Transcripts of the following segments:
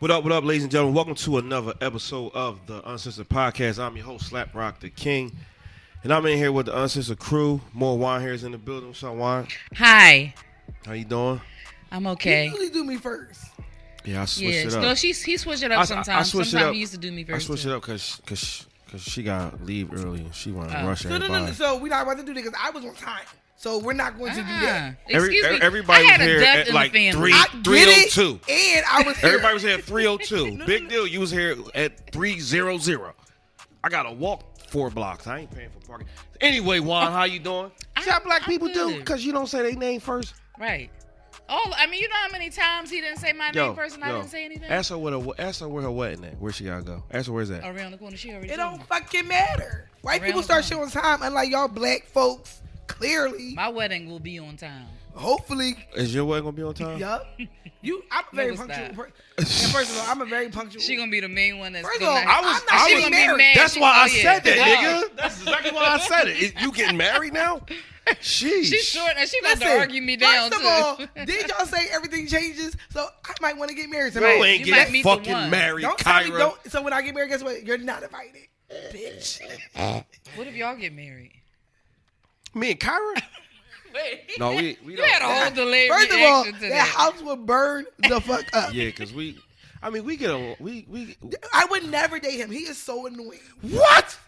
What up, ladies and gentlemen? Welcome to another episode of the Uncensored Podcast. I'm your host, Slap Rock the King. And I'm in here with the Uncensored crew. More Wine Hairs in the building. What's up, Wine? Hi. How you doing? I'm okay. You usually do me first. Yeah, I switched it up. No, he switched it up sometimes. Sometimes he used to do me first. I switched it up because she got to leave early and she want to rush everybody. No. So we're not about to do that because I was on time. So we're not going to do that. Excuse me. Everybody was here at like 3:02. And I was here. Everybody was here at 3:02. Big deal. You was here at 3:00. I got to walk 4 blocks. I ain't paying for parking. Anyway, Juan, how you doing? See how black people do? Because you don't say their name first. Right. Oh, I mean, you know how many times he didn't say my name first and I didn't say anything? Ask her where her wedding at. Where she got to go. Ask her where's that. Around the corner. She already It told me. don't fucking matter. White people start shit on time, unlike y'all black folks. Clearly. My wedding will be on time. Hopefully. Is your wedding going to be on time? Yup. I'm a very punctual person. First of all, I'm a very punctual. She going to be the main one that's going to... I'm not getting married. That's why I said that, nigga. That's exactly why I said it. You getting married now? She's short and she about to argue me down, too. First of all, did y'all say everything changes? So I might want to get married tonight. Right. You ain't getting fucking married, Kyra. So when I get married, guess what? You're not invited, bitch. What if y'all get married? Me and Kyra? Wait. No, we You don't. had a whole delay First of all, reaction to that house would burn the fuck up. Yeah, because we get a... I would never date him. He is so annoying. What?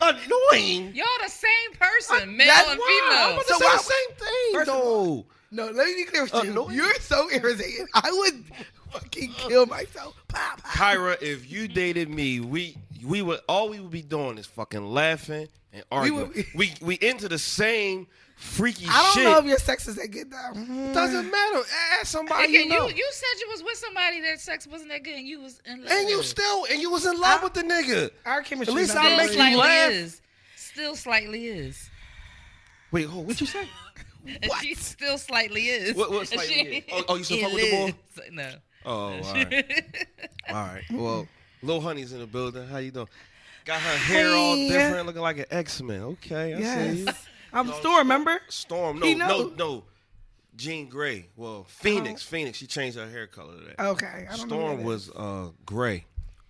Annoying? Y'all the same person, male That's and why. female. I'm about to say the same thing, First of all, no, let me be clear with you. Annoying? You're so irritating. I would fucking kill myself. Pow, pow. Kyra, if you dated me, we would be doing is fucking laughing and arguing. We into the same freaky shit. I don't know if your sex is that good though. It doesn't matter. Ask somebody Okay, you know. You said you was with somebody that sex wasn't that good and you was in love. And you was in love with the nigga. Our chemistry. At least not I good. make you laugh. Still slightly is. Wait, what'd you say? And she still slightly is. What slightly is? Oh, you still fuck with the boy? No. Oh, all right. All right. Well, Lil Honey's in the building. How you doing? Got her hair all different, looking like an X-Men. Okay, I see you. I'm Storm, remember? Storm. No. Jean Grey. Well, Phoenix. She changed her hair color to that. Okay. I don't know Storm was gray.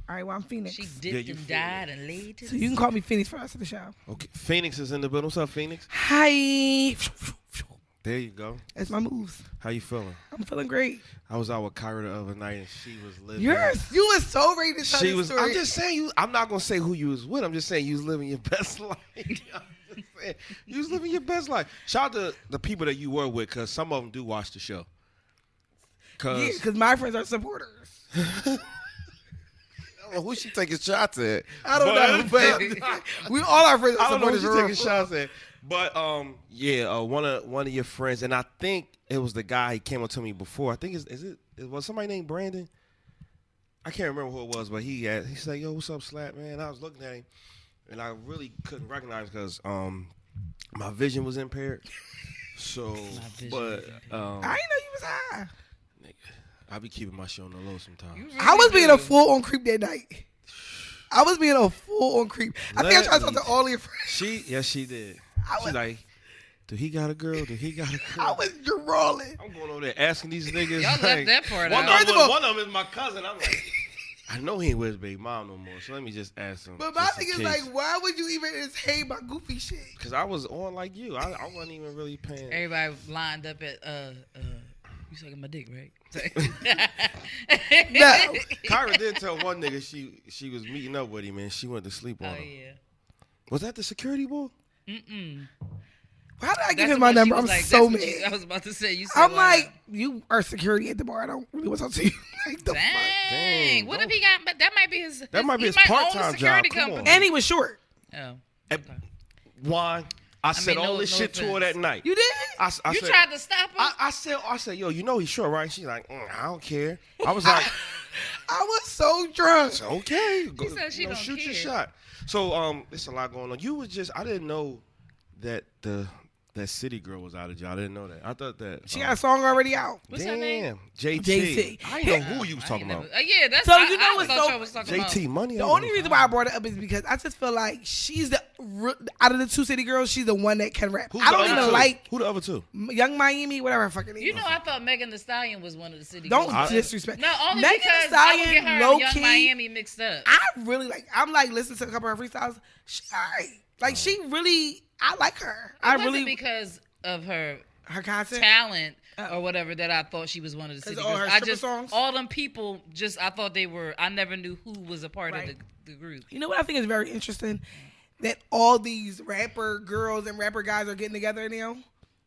All right, well, I'm Phoenix. She dipped and died and laid to So you can call me Phoenix for the rest of the show. Okay. Phoenix is in the building. What's up, Phoenix? Hi. There you go. That's my moves. How you feeling? I'm feeling great. I was out with Kyra the other night and she was living. You was so ready to tell this story. I'm just saying I'm not gonna say who you was with. I'm just saying you was living your best life. You was living your best life. Shout out to the people that you were with, because some of them do watch the show. Because my friends are supporters. Who she taking shots at? I don't know, but we all our friends are I don't know who supporters. she taking shots at. But one of your friends, and I think it was the guy he came up to me before. I think it was somebody named Brandon. I can't remember who it was, but he said, "Yo, what's up, Slap, man?" I was looking at him, and I really couldn't recognize because my vision was impaired. So, but I didn't know you was high. Nigga, I be keeping my shit on the low sometimes. Really I was being a full-on creep that night. I was being a full-on creep. I think I tried to talk to all of your friends. Yes, she did. She's like, do he got a girl? Do he got a girl? I was drawling. I'm going over there asking these niggas. Y'all left that part out. One of them is my cousin. I'm like, I know he ain't with his baby mom no more, so let me just ask him. But my thing is like, why would you even hate my goofy shit? Because I was on like you. I wasn't even really paying. Everybody lined up at you sucking my dick, right? No. Kyra did tell one nigga she was meeting up with him and she went to sleep on him. Oh yeah. Was that the security boy? How did I give him my number? I'm like, so mad. I was about to say. I'm like, you are security at the bar. I don't really want to talk to you. Like the fuck. Dang. What if he got? But that might be his. That might be his part-time job. Come on. And he was short. Oh. Why? I said all this shit to her that night. You did? I said, tried to stop him? I said, yo, you know he's short, right? She's like, I don't care. I was like, I was so drunk. Okay. She said she don't shoot care. your shot. So, there's a lot going on. I didn't know that the that City Girl was out of jail. I didn't know that. I thought that she got a song already out. What's her name? JT. I didn't know who you was talking about. Yeah, that's so you know what's so was talking JT about. Money. The only reason why I brought it up is because I just feel like she's the out of the two City Girls, she's the one that can rap. I don't even like who the other two. Young Miami, whatever her fucking name. You know, I thought Megan Thee Stallion was one of the City Girls. Girls. Don't disrespect. No, only Megan because Thee Stallion, I would get her low and Young key, Miami mixed up. I really like. I'm like listening to a couple of her freestyles. She alright. Like she really, I like her. It wasn't because of her content, talent, or whatever that I thought she was one of the City Girls. Songs? All them people I thought they were. I never knew who was a part of the group. You know what I think is very interesting? That all these rapper girls and rapper guys are getting together now,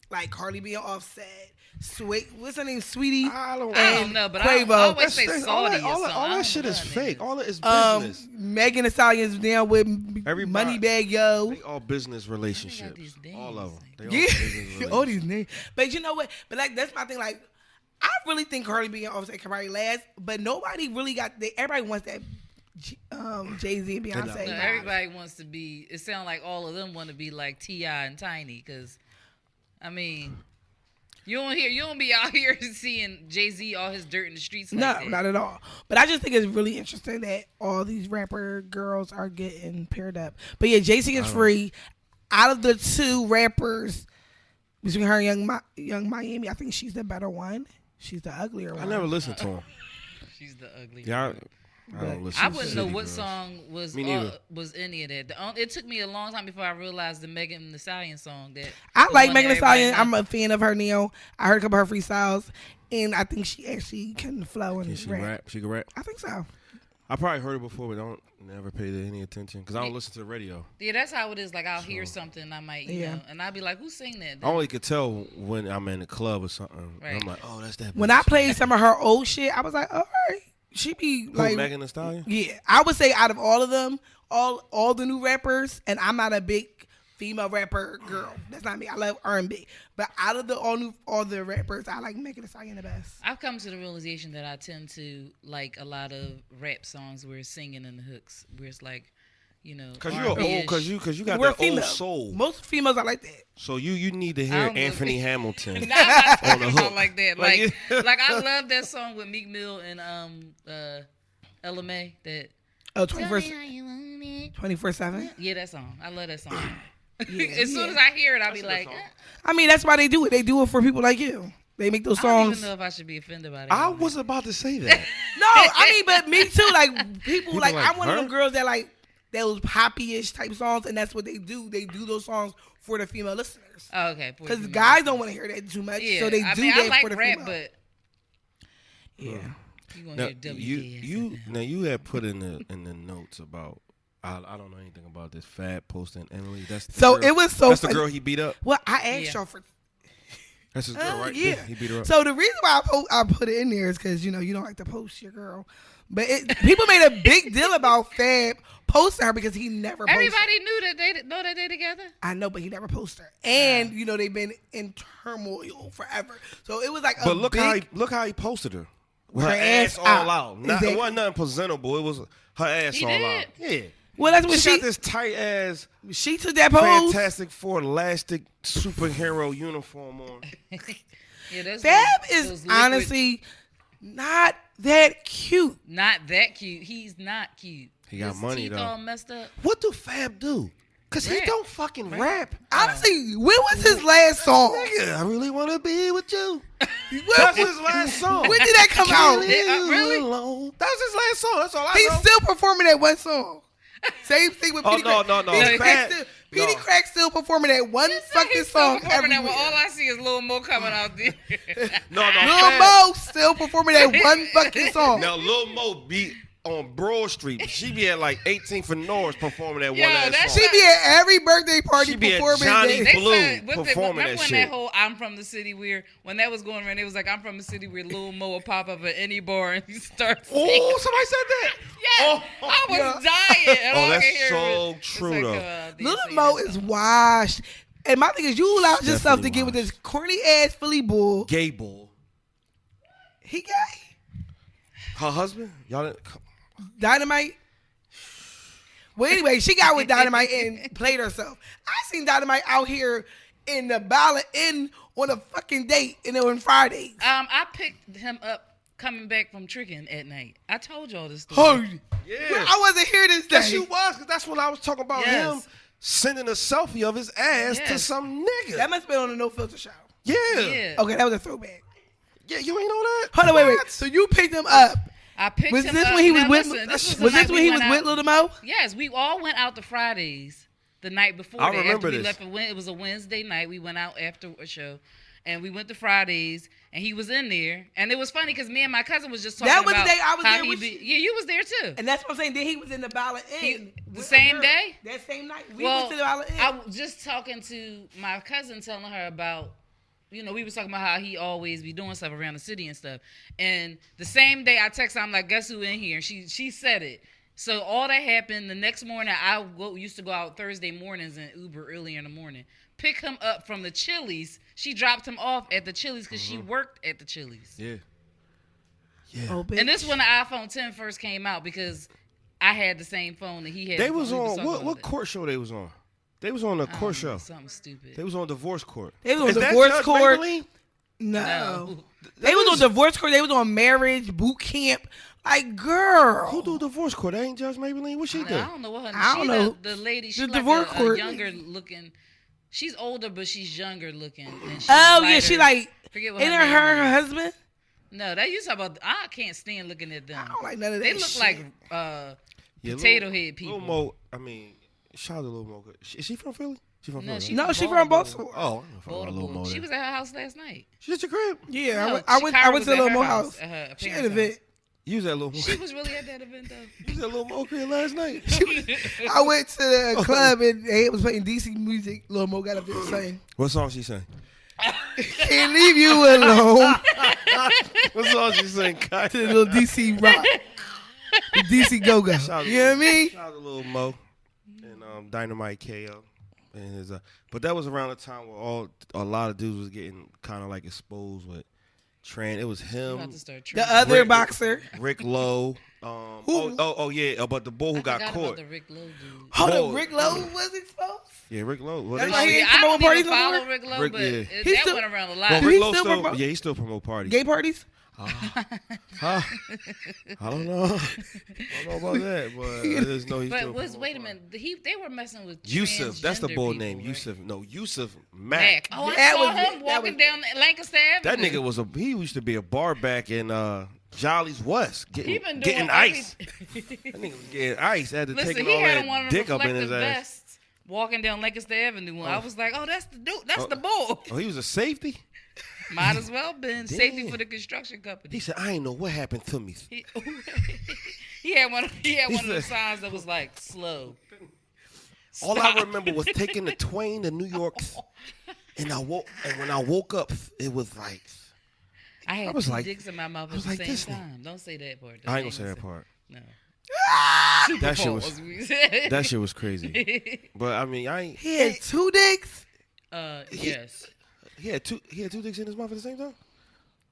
like Cardi B and Offset. Sweet, what's her name? Sweetie. I don't know, but Quavo. I always say Saudi all or something. that shit is fake. All it is business. Megan Thee Stallion's down with Moneybag Yo. They all business relationships. All of them. They all Yeah, business relationships. all these names. But you know what? But like that's my thing. Like I really think Cardi B and Offset can probably last, but nobody really got. Everybody wants that. Jay-Z and Beyonce. No, everybody wants to be. It sounds like all of them want to be like T.I. and Tiny, because I mean. You don't be out here seeing Jay-Z all his dirt in the streets like that. No, not at all. But I just think it's really interesting that all these rapper girls are getting paired up. But yeah, Jay-Z is free. Out of the two rappers, between her and Young Miami, I think she's the better one. She's the uglier one. I never listened to him. She's the uglier one. I wouldn't know what song was any of that. It took me a long time before I realized the Megan Thee Stallion song. I like Megan Thee Stallion. I'm a fan of her. Neo. I heard a couple of her freestyles, and I think she actually can flow and rap. She can rap. I think so. I probably heard it before, but don't never pay any attention because I don't listen to the radio. Yeah, that's how it is. Like I'll hear something, I might, you know, and I'll be like, "Who sing that?" I only could tell when I'm in the club or something. Right. I'm like, "Oh, that's that." When I played some of her old shit, I was like, "All right." She be like Megan Thee Stallion? Yeah, I would say out of all of them, all the new rappers, and I'm not a big female rapper girl. That's not me. I love R&B, but out of all the rappers, I like Megan Thee Stallion the best. I've come to the realization that I tend to like a lot of rap songs where it's singing in the hooks, where it's like, you know, because you're old, because you got that old soul. Most females are like that. So you need to hear Anthony Hamilton on the hook like that. Like I love that song with Meek Mill and LMA that. Oh, 24/7. Yeah, that song. I love that song. As soon as I hear it, I'll be like. I mean, that's why they do it. They do it for people like you. They make those songs. I don't even know if I should be offended by that. I was about to say that. No, I mean, but me too. Like people like I'm one of them girls that like those poppy-ish type songs, and that's what they do. They do those songs for the female listeners. Oh, okay. Because guys don't want to hear that too much, so they do that like for the rap, female. But yeah, you had put in the notes about. I don't know anything about this Fab posting Emily. That's the girl. It was so. That's the girl he beat up. Well, I asked y'all for. That's his girl, right? Yeah, he beat her up. So the reason why I put it in there is because you don't like to post your girl, but people made a big deal about Fab posting her because he never. Everybody knew that they together. I know, but he never posted her, and they've been in turmoil forever. So it was like, look how he posted her. With her ass all out. It wasn't nothing presentable. It was her ass all out. Yeah. Well, that's what she got this tight ass. She took that pose. Fantastic Four elastic superhero uniform on. Fab is honestly not that cute. Not that cute. He's not cute. He got money though. All messed up. What do Fab do? Cause he don't fucking rap. Honestly, when was his last song? Nigga, I really want to be with you. That's his last song. When did that come out? Really? That was his last song. That's all I know. He's still performing that one song. Same thing with Petey Crack. No. Petey Crack still performing that one fucking song everywhere. All I see is Lil Mo coming out there. Lil Mo still performing that one fucking song. Now Lil Mo be on Broad Street. She be at like 18th and North performing that one last song. She be at every birthday party performing Johnny that. Blue performing that shit. When that whole "I'm from the city" when that was going around, it was like "I'm from the city" where Lil Mo will pop up at any bar and he starts singing. Oh, somebody said that. Yeah, I was dying. And that's so true though. Lil Mo is washed. And my thing is, you allowed yourself to get with this corny ass Philly bull. Gay bull. He gay. Her husband? Y'all didn't. Dynamite. Well, anyway, she got with Dynamite and played herself. I seen Dynamite out here in the ballot in on a fucking date, and it was Fridays. I picked him up coming back from tricking at night. I told y'all this story. Oh, Yeah. I wasn't here this day. Yes, you was, because that's when I was talking about him sending a selfie of his ass to some nigga. That must have been on the No Filter show. Yeah. Okay, that was a throwback. Yeah, you ain't know that? Hold on, wait. So you picked him up. I picked Was him this up. when he was Now, with? listen, Was this when he was with Lil Mo? Yes, we all went out to Fridays the night before. I that. remember After we this. left, it was a Wednesday night. We went out after a show, and we went to Fridays, and he was in there. And it was funny because me and my cousin was just talking That was about the day I was how there he with be. you. Yeah, you was there too. And that's what I'm saying. Then he was in the ballot in. The same day? That same night. We went to the ballot in. I was just talking to my cousin, telling her about, you know, we was talking about how he always be doing stuff around the city and stuff. And the same day I text her, I'm like, guess who in here? And she said it. So all that happened. The next morning, used to go out Thursday mornings and Uber earlier in the morning. Pick him up from the Chili's. She dropped him off at the Chili's because she worked at the Chili's. Yeah. Yeah. Oh, bitch. And this when the iPhone 10 first came out because I had the same phone that he had. They was on, talking what about court show they was on? They was on a I don't court know, show. something stupid. They was on divorce court. They was on Is that divorce Judge court. Maybelline? No. They was on divorce court. They was on marriage, boot camp. Like, girl. Who do divorce court? That ain't Judge Maybelline? What she do? I don't know what her. I don't know. The lady. She The like divorce a court. younger looking. She's older, but she's younger looking. And she's Oh, yeah. lighter. She like, Forget what ain't her it her and name her is. husband? No, that you talk about. I can't stand looking at them. I don't like none of that They look shit. like Yeah, potato Lil- head people. Lil Mo, I mean, shout out to Lil Mo. Is she from Philly? She from No, Philly. she- No, she from Baltimore. Oh, I don't know about Lil Mo. She then. was at her house last night. She at your crib? Yeah, No, I went Shakira to was the at Lil her Mo house, house. at her She parents' had a event. You was at Lil Mo. She was really at that event though. You was at Lil Mo crib last night. I went to the club and they was playing DC music. Lil Mo got up there saying, What song she sang? "Can't leave you alone." What song she sang? Kai? To the little DC rock, the DC go go. Shout out to You know what I mean? Shout out to Lil Mo and Dynamite KO. And his, but that was around the time where a lot of dudes was getting kind of like exposed with It was I'm about him, to start The trending. other Rick- Boxer. Rick Lowe. Who? Yeah, but the boy who I got forgot caught. about the Rick Lowe dude. Hold Whoa. on, Rick Lowe was exposed. Yeah, Rick Lowe. Well, That's they- why he ain't I promoting don't parties even no follow more? Rick Lowe, Rick- but yeah. it, He's that still- went around a well, lot. Do Rick he Lowe still still, promote- yeah, he still promote parties. Gay parties? Huh? I don't know. I don't know about that, but I just know he But still wait a promote minute, they were messing with Yusuf, that's the transgender boy people, name. right? Yusuf, no, Yusuf Mac. Mac. Oh, I That saw was- him that walking was- down Lancaster That Avenue. nigga he used to be a bar back in Jolly's West, He getting been doing ice. everything. That nigga was getting ice. Had to Listen, take he all had on one that of them dick up in reflective his ass. vests walking down Lancaster Avenue. I was like, oh, that's the dude. That's the bull. Oh, he was a safety. Might as well been safety Damn. for the construction company. He said, "I ain't know what happened to me." He had one. He had He one of the said- signs that was like slow. All I Stop. remember was taking the train to New York, and when I woke up, it was like I had I was two like- dicks in my mouth I at was the like, same this time. Don't say that part. I ain't gonna say that part. No. That shit was Pause, we said. that shit was crazy. But I mean, I ain't. He had two dicks? Yes. He had two dicks in his mouth at the same time.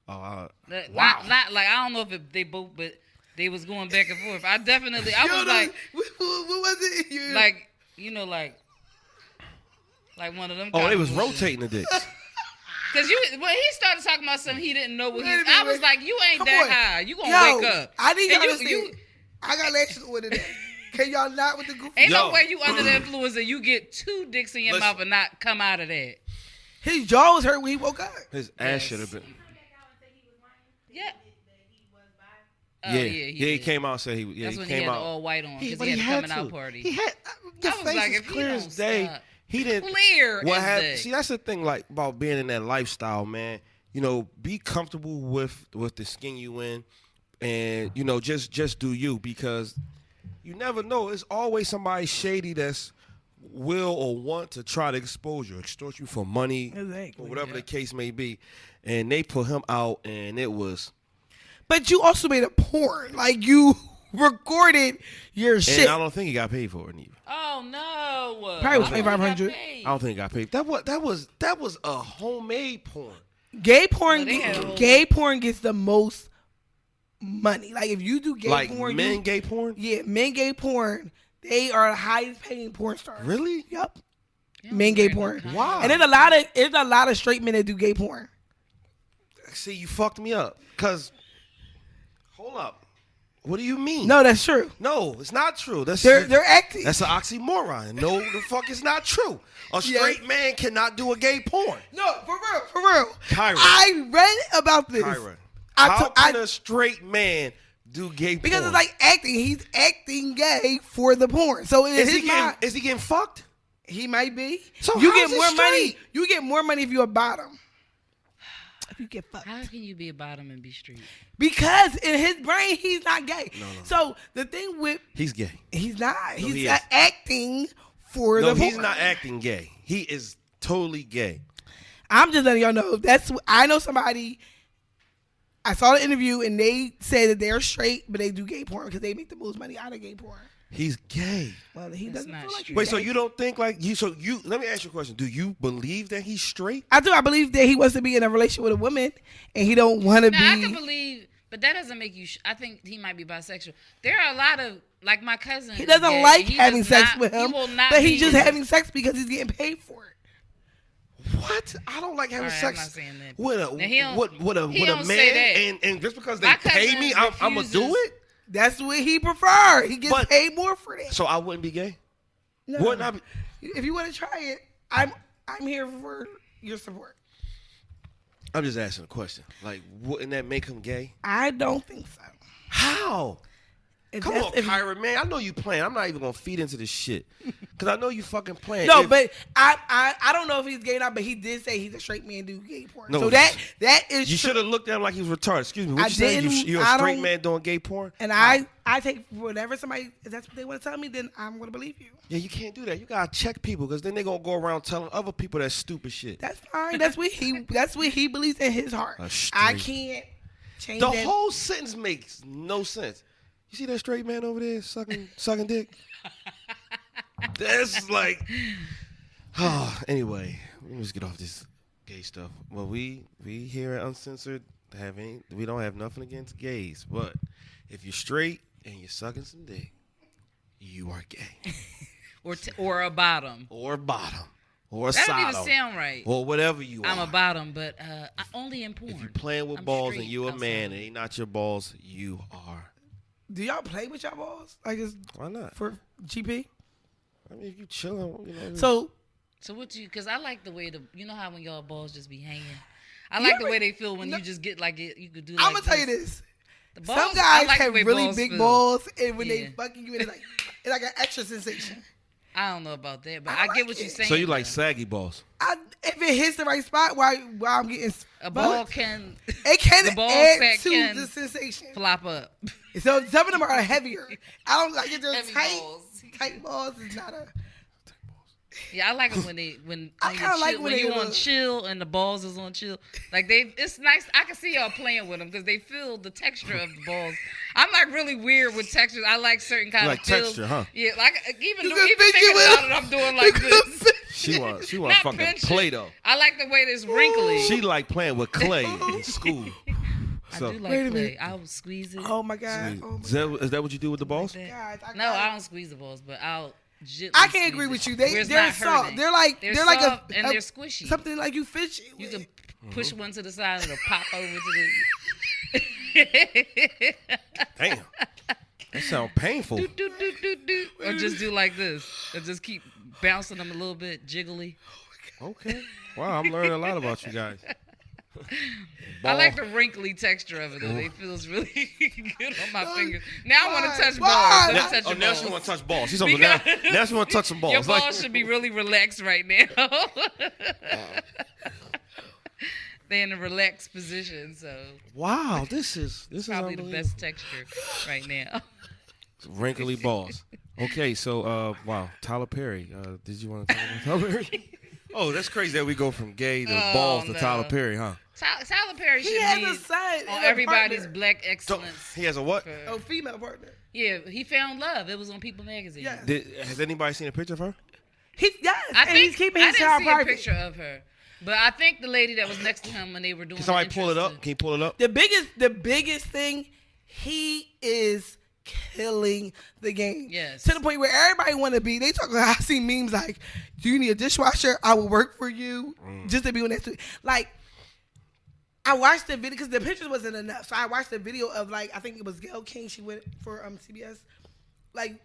Oh, Wow. Wow. Not like I don't know if they both, but they was going back and forth. I was like, what was it? like one of them. oh, kind they of was bullshit. rotating the dicks. Cause when he started talking about something he didn't know what he. Wait a I minute, was like, you ain't come that on. high. You gonna Yo, wake up. I need y'all And to see. I got lectures with it. Can y'all not with the goofy? Ain't Yo. no way you under the influence and you get two dicks in your Listen. mouth and not come out of that. His jaw was hurt when he woke up. His ass Yes. should have been. Yeah. Yeah, He he did. came out and said he. Yeah, That's he when came he had out. the all white on because but he had a coming to. out party. He had your I was face like, is if he clear don't as day. stop. He didn't. Clear What as happened? day. See, that's the thing. Like about being in that lifestyle, man. You know, be comfortable with the skin you in, and you know, just do you, because you never know. It's always somebody shady that's will or want to try to expose you, extort you for money, Exactly, or whatever the case may be. And they put him out, and it was. But you also made a porn. Like, you recorded your shit. And I don't think he got paid for it either. Oh no! Probably was I thought he got $2,500. paid. I don't think he got paid. That was a homemade porn. Gay porn, No, they had a whole- gay porn gets the most money. Like, if you do gay Like porn, men gay porn. yeah, men gay porn, they are the highest paying porn stars. Really? Yep. men gay porn. Why? And there's a lot of straight men that do gay porn. See, you fucked me up. Cause, hold up. What do you mean? No, that's true. No, it's not true. They're acting. That's an oxymoron. No, the fuck is not true. A straight man cannot do a gay porn. No, for real. Kyra. I read about this. Kyra, how can a straight man do gay porn? Because it's like acting. He's acting gay for the porn. So is he getting fucked? He might be. So you how's get more it money. straight? You get more money if you're a bottom. If you get fucked. How can you be a bottom and be straight? Because in his brain, he's not gay. No. So the thing with He's gay. he's not. No, He's he not is. acting for the No, porn. he's not acting gay. He is totally gay. I'm just letting y'all know. I know somebody. I saw the interview and they say that they're straight, but they do gay porn because they make the most money out of gay porn. He's gay. Well, he That's doesn't not feel like straight. Wait, he's so gay. you don't think like you? So you? Let me ask you a question. Do you believe that he's straight? I do. I believe that he wants to be in a relationship with a woman, and he don't want to Now, be. I can believe, but that doesn't make you. I think he might be bisexual. There are a lot of, like my cousin. He doesn't gay, like and he having does sex not- with him, He will not but be he's just in- having sex because he's getting paid for it. What? I don't like having All right, I'm sex not saying that. with Now, he don't- a he with a don't say man, that. and just because they My pay cousin me, I'm gonna do refuses- it. That's what he prefer. He gets But- paid more for that. So I wouldn't be gay. No. Wouldn't I be? If you want to try it, I'm here for your support. I'm just asking a question. Like, wouldn't that make him gay? I don't think so. How? If Come that's- on, if- Kyra, man. I know you playing. I'm not even gonna feed into this shit because I know you fucking playing. No, If- but I don't know if he's gay or not, but he did say he's a straight man do gay porn. No, so that is you true. should have looked at him like he was retarded. Excuse me. What I you saying? didn't- You're a I straight don't- man doing gay porn? And I take whatever somebody, if that's what they want to tell me, then I'm going to believe you. Yeah, you can't do that. You gotta check people because then they gonna go around telling other people that stupid shit. That's fine. That's what he believes in his heart. A I straight- can't change The that. whole sentence makes no sense. You see that straight man over there sucking dick? That's like, anyway, let me just get off this gay stuff. Well, we here at Uncensored we don't have nothing against gays, but if you're straight and you're sucking some dick, you are gay or a bottom. or bottom or a That don't even sotto sound right. or whatever you I'm are. a bottom, but I only in porn. If you're playing with I'm balls and straight you a outside. man and they not your balls, you are. Do y'all play with y'all balls? Like it's Why not? for GP? I mean, if you chilling, you know. So what you? Because I like the way you know how when y'all balls just be hanging. I like the way they feel when you just get like it. You could do. Like I'm gonna tell you this. The balls, Some I guys like the have way really balls big feel. balls, and when they Yeah. fucking you, it's like an extra sensation. I don't know about that, but I I get like what you're it. saying. So you like though. saggy balls? If it hits the right spot, while I'm getting A ball butt, can it can the ball add sack to can the sensation. flop up. So some of them are heavier. I don't like it. They're Heavy tight. balls. Tight balls is not a. Yeah, I like it when I kinda like when you they on look- chill and the balls is on chill. Like it's nice. I can see y'all playing with them because they feel the texture of the balls. I'm like really weird with textures. I like certain kind You of like feels. texture, huh? Yeah, like even You can thinking pinch it with about them. it, I'm doing like this. She want Not fucking pinching. Play-Doh. I like the way it's wrinkly. She like playing with clay in school. I So do Wait like a play. minute. I'll squeeze it. Oh my god. Oh my is that what you do with the balls? That. god. No, I don't squeeze the balls, but I'll. Gently I can't squeeze agree it with you. where it's They're not soft. hurting. They're like They're like soft a and they're squishy. something like you fishy. You can Mm-hmm. push one to the side and it'll pop over to the. Damn, that sound painful. do, do, do, do, do. Or just do like this. Or just keep bouncing them a little bit, jiggly. Okay, wow, I'm learning a lot about you guys. I like the wrinkly texture of it though. It feels really good on my fingers. Now I want Why? to touch Why? balls. Let Now, me touch your now balls. she want to touch balls. She's over now. Because- Now she want to touch some balls. Your balls Like- should be really relaxed right now. They're in a relaxed position, so Wow, this is probably the unbelievable. best texture right now. Wrinkly balls. Okay, so wow, Tyler Perry. Did you want to talk about Tyler Perry? Oh, that's crazy that we go from gay to Oh, balls to no. Tyler Perry, huh? Tyler Perry should He has be a son. on and a everybody's partner. black So, excellence. he has a what? Oh, female partner. Yeah, he found love. It was on People Magazine. Yeah. Has anybody seen a picture of her? He does. I and think he's keeping I his didn't child see a private. picture of her, but I think the lady that was next to him when they were doing. Can somebody the pull it up? entrance Can you pull it up? The biggest thing, he is killing the game. Yes. To the point where everybody want to be. They talk about, I see memes like, do you need a dishwasher? I will work for you. Just to be on that street. Like, I watched the video because the pictures wasn't enough. So I watched the video of, like, I think it was Gayle King. She went for CBS. Like,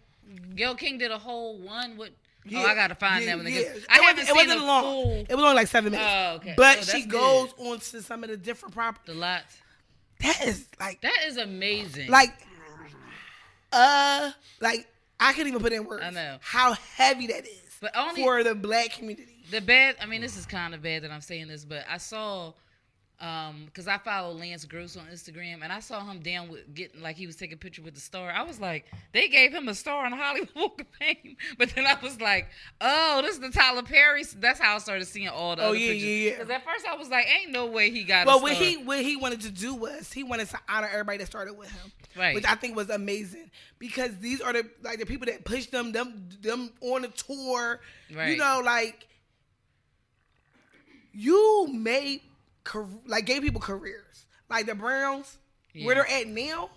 Gayle King did a whole one with. yeah, I gotta find that one. Yeah. I haven't seen wasn't the long. full. It was only like 7 minutes. Oh, okay. But Oh, she that's goes good. on to some of the different properties. The lots. That is like That is amazing. like I can't even put in words. I know how heavy that is, but only for the black community. The bad. I mean, this is kind of bad that I'm saying this, but I saw, because I follow Lance Gross on Instagram, and I saw him down with getting like he was taking a picture with the star. I was like, they gave him a star on the Hollywood Walk of Fame, but then I was like, oh, this is the Tyler Perry. That's how I started seeing all the other pictures. Yeah. Because at first I was like, ain't no way he got. Well, a star. what he wanted to do was he wanted to honor everybody that started with him, Right. which I think was amazing because these are the people that pushed them on the tour. Right. You know, like you made gave people careers, like the Browns, where they're at now.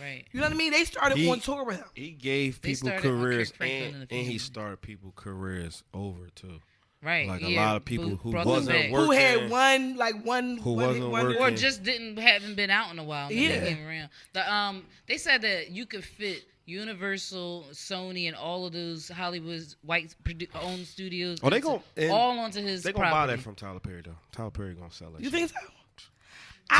Right. You know what I mean? They started on tour with him. He gave They people started on careers, Kirk Franklin and and he the started people careers over too. Right. Like a lot of people who brought wasn't them back. working, Who had one who one wasn't hit wonder. working. Or just haven't been out in a while. And Yeah. They came around. They said that you could fit Universal, Sony, and all of those Hollywood's white-owned studios. Oh, they gon' all onto his. They gonna buy property. that from Tyler Perry though. Tyler Perry gonna sell it. You think so?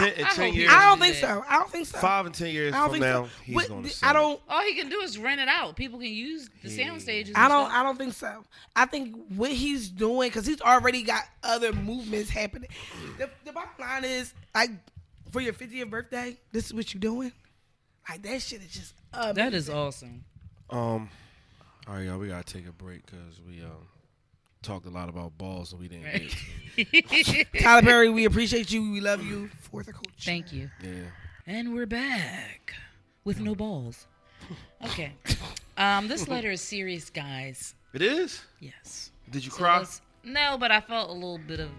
In 10 years, I don't think so. I don't think so. 5 and 10 years I don't from think now, so. he's gonna sell it. All he can do is rent it out. People can use the sound stages. I don't think so. I think what he's doing, because he's already got other movements happening. The bottom line is, like, for your 50th birthday, this is what you're doing. Like, that shit is just amazing. That is awesome. All right, y'all, we gotta take a break because we talked a lot about balls and we didn't get to. Tyler Perry, we appreciate you. We love you. For the culture. Thank you. Yeah. And we're back with no balls. Okay. This letter is serious, guys. It is? Yes. Did you cry? No, but I felt a little bit of,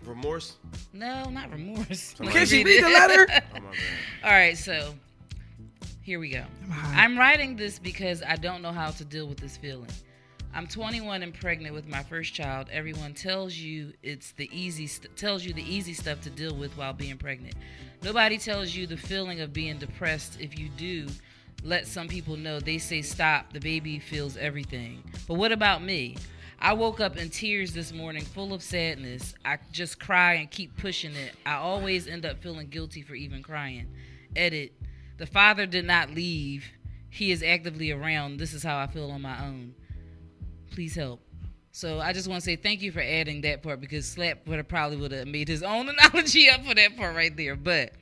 Remorse? No, not remorse. Can she read the letter? Oh, my bad. All right, so here we go. I'm writing this because I don't know how to deal with this feeling. I'm 21 and pregnant with my first child. Everyone tells you the easy stuff to deal with while being pregnant. Nobody tells you the feeling of being depressed. If you do, let some people know. They say stop. The baby feels everything. But what about me? I woke up in tears this morning, full of sadness. I just cry and keep pushing it. I always end up feeling guilty for even crying. Edit. The father did not leave. He is actively around. This is how I feel on my own. Please help. So I just want to say thank you for adding that part because Slap probably would have made his own analogy up for that part right there. But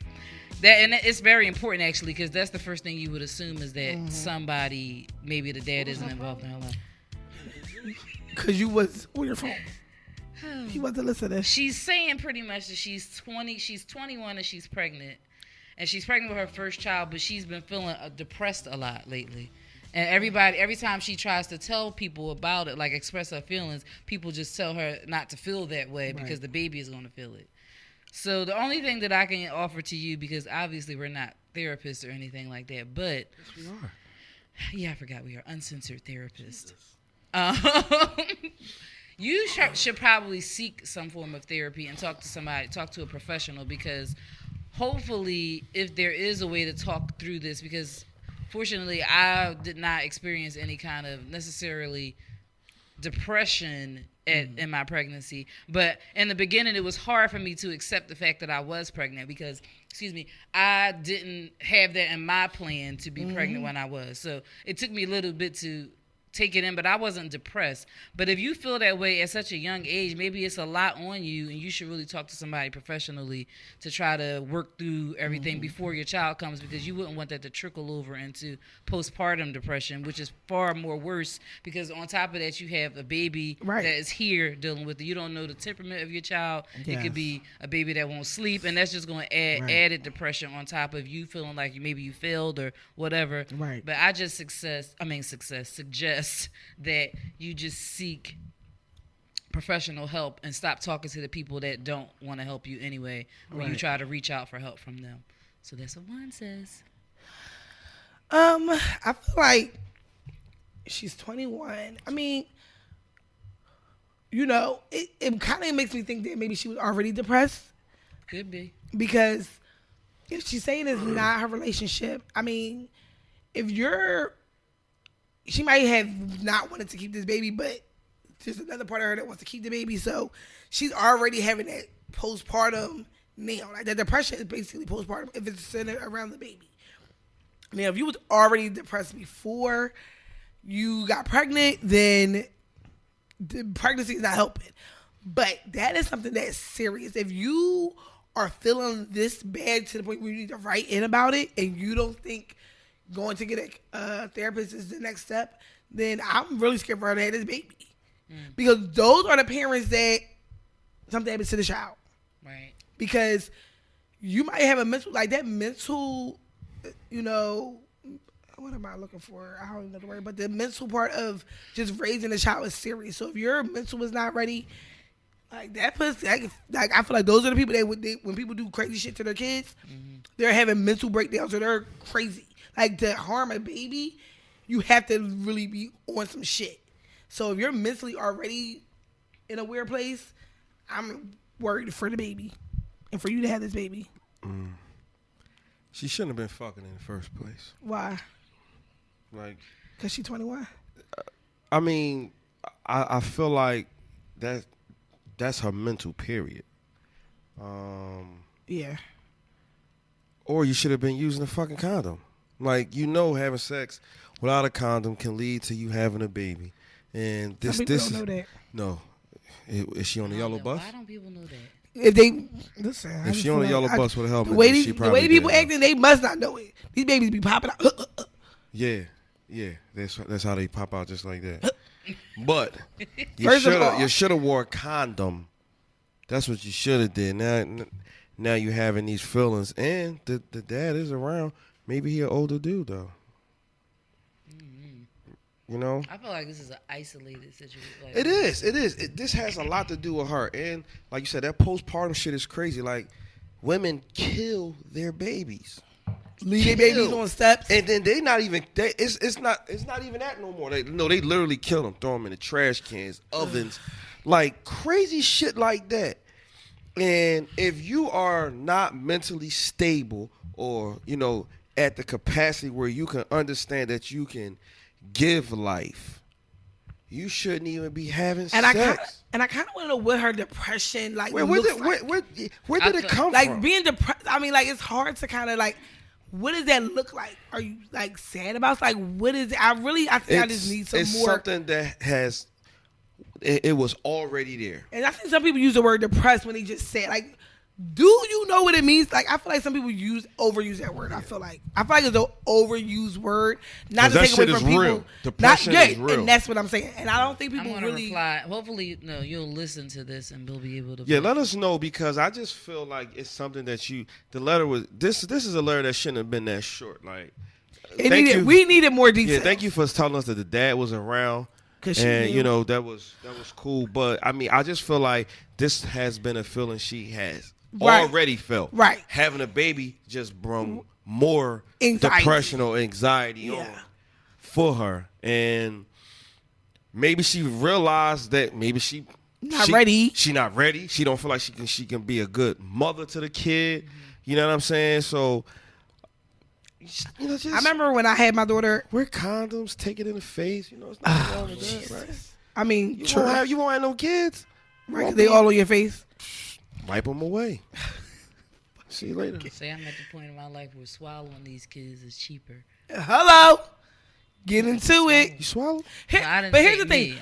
it's very important actually because that's the first thing you would assume is that somebody, maybe the dad, isn't involved in her life. Because you was on your phone. He wasn't listening. She's saying pretty much that she's 21 and she's pregnant. And she's pregnant with her first child, but she's been feeling depressed a lot lately. And every time she tries to tell people about it, like express her feelings, people just tell her not to feel that way because the baby is going to feel it. So the only thing that I can offer to you, because obviously we're not therapists or anything like that, but yes, we are. Yeah, I forgot we are uncensored therapists. You should probably seek some form of therapy and talk to a professional, because hopefully, if there is a way to talk through this, because fortunately, I did not experience any kind of necessarily depression in my pregnancy. But in the beginning, it was hard for me to accept the fact that I was pregnant because, I didn't have that in my plan to be pregnant when I was. So it took me a little bit to take it in, but I wasn't depressed. But if you feel that way at such a young age, maybe it's a lot on you, and you should really talk to somebody professionally to try to work through everything before your child comes, because you wouldn't want that to trickle over into postpartum depression, which is far more worse, because on top of that, you have a baby that is here dealing with it. You don't know the temperament of your child. It could be a baby that won't sleep, and that's just going to add added depression on top of you feeling like maybe you failed or whatever. Right. But I just suggest that you just seek professional help and stop talking to the people that don't want to help you anyway when you try to reach out for help from them. So that's what Juan says. I feel like she's 21. I mean, it kind of makes me think that maybe she was already depressed. Could be. Because if she's saying it's not her relationship, I mean, she might have not wanted to keep this baby, but there's another part of her that wants to keep the baby. So she's already having that postpartum now. Like, the depression is basically postpartum if it's centered around the baby. Now, if you was already depressed before you got pregnant, then the pregnancy is not helping. But that is something that's serious. If you are feeling this bad to the point where you need to write in about it and you don't think going to get a therapist is the next step, then I'm really scared for her to have this baby. Because those are the parents that something happens to the child. Right. Because you might have a mental, what am I looking for? I don't even know the word, but the mental part of just raising a child is serious. So if your mental is not ready, like that puts, I feel like those are the people when people do crazy shit to their kids, they're having mental breakdowns or they're crazy. Like, to harm a baby, you have to really be on some shit. So if you're mentally already in a weird place, I'm worried for the baby and for you to have this baby. She shouldn't have been fucking in the first place. Why? Like, because she's 21. I mean, I feel like that's her mental period. Yeah. Or you should have been using a fucking condom. Like, having sex without a condom can lead to you having a baby. And Some people don't know that. No. Is she on the yellow bus? Why don't people know that? If she on the yellow bus with a helmet, she probably the way people acting, they must not know it. These babies be popping out. Yeah. That's how they pop out, just like that. But First of all, you should have wore a condom. That's what you should have did. Now you having these feelings, and the dad is around. Maybe he an older dude though. I feel like this is an isolated situation. Like, It is. This has a lot to do with her, and like you said, that postpartum shit is crazy. Like, women kill their babies, leave their babies on steps, and then they not even. It's not even that no more. They literally kill them, throw them in the trash cans, ovens, like crazy shit like that. And if you are not mentally stable, or at the capacity where you can understand that you can give life, you shouldn't even be having sex. I kind of want to know what her depression where did it come like from? Being depressed. I mean, like, it's hard to kind of like, what does that look like? Are you like sad about? Like, what is it? I think I just need some more. It's something that has. It was already there. And I think some people use the word depressed when they just say it. Like, do you know what it means? Like, I feel like some people overuse that word. I feel like it's an overused word. Not to take away from people. Real. Depression is real. And that's what I'm saying. And I don't think people I'm gonna really reply. Hopefully, you'll listen to this and we'll be able to. Yeah, let us know, because I just feel like it's something that the letter was. This is a letter that shouldn't have been that short. Like, we needed more detail. Yeah, thank you for telling us that the dad was around. And that was cool. But I mean, I just feel like this has been a feeling she has already felt. Right. Having a baby just brought more anxiety. Depression or anxiety on for her. And maybe she realized that maybe she ready. She not ready. She don't feel like she can be a good mother to the kid. You know what I'm saying? So just, I remember when I had my daughter. Wear condoms, take it in the face. It's not wrong with that, right? I mean, you won't have no kids. Right, they all on your face. Wipe them away. See you later. Say I'm at the point in my life where swallowing these kids is cheaper. Hello. Get into it. You swallow? But here's the thing.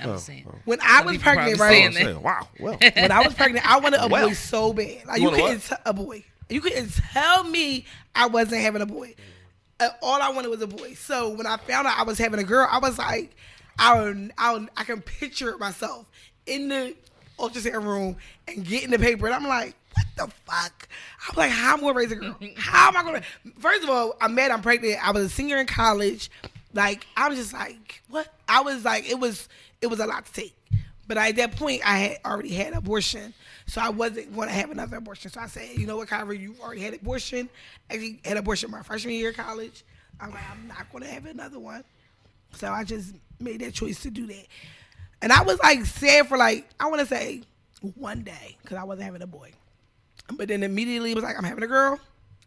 When I was pregnant, right? Wow. Well. When I was pregnant, I wanted a boy so bad. Like, you couldn't a boy. You couldn't tell me I wasn't having a boy. All I wanted was a boy. So when I found out I was having a girl, I was like, I can picture it myself in the ultrasound room and getting the paper, and I'm like, what the fuck? I'm like, how am I going to raise a girl? How am I going to? First of all, I'm mad I'm pregnant. I was a senior in college. Like, I was just like, what? I was like, it was a lot to take. But at that point, I had already had an abortion, so I wasn't going to have another abortion. So I said, you know what, Kyra, you've already had abortion. Actually, had abortion my freshman year of college. I'm like, I'm not gonna have another one. So I just made that choice to do that. And I was like sad for like, I want to say 1 day because I wasn't having a boy. But then immediately it was like, I'm having a girl.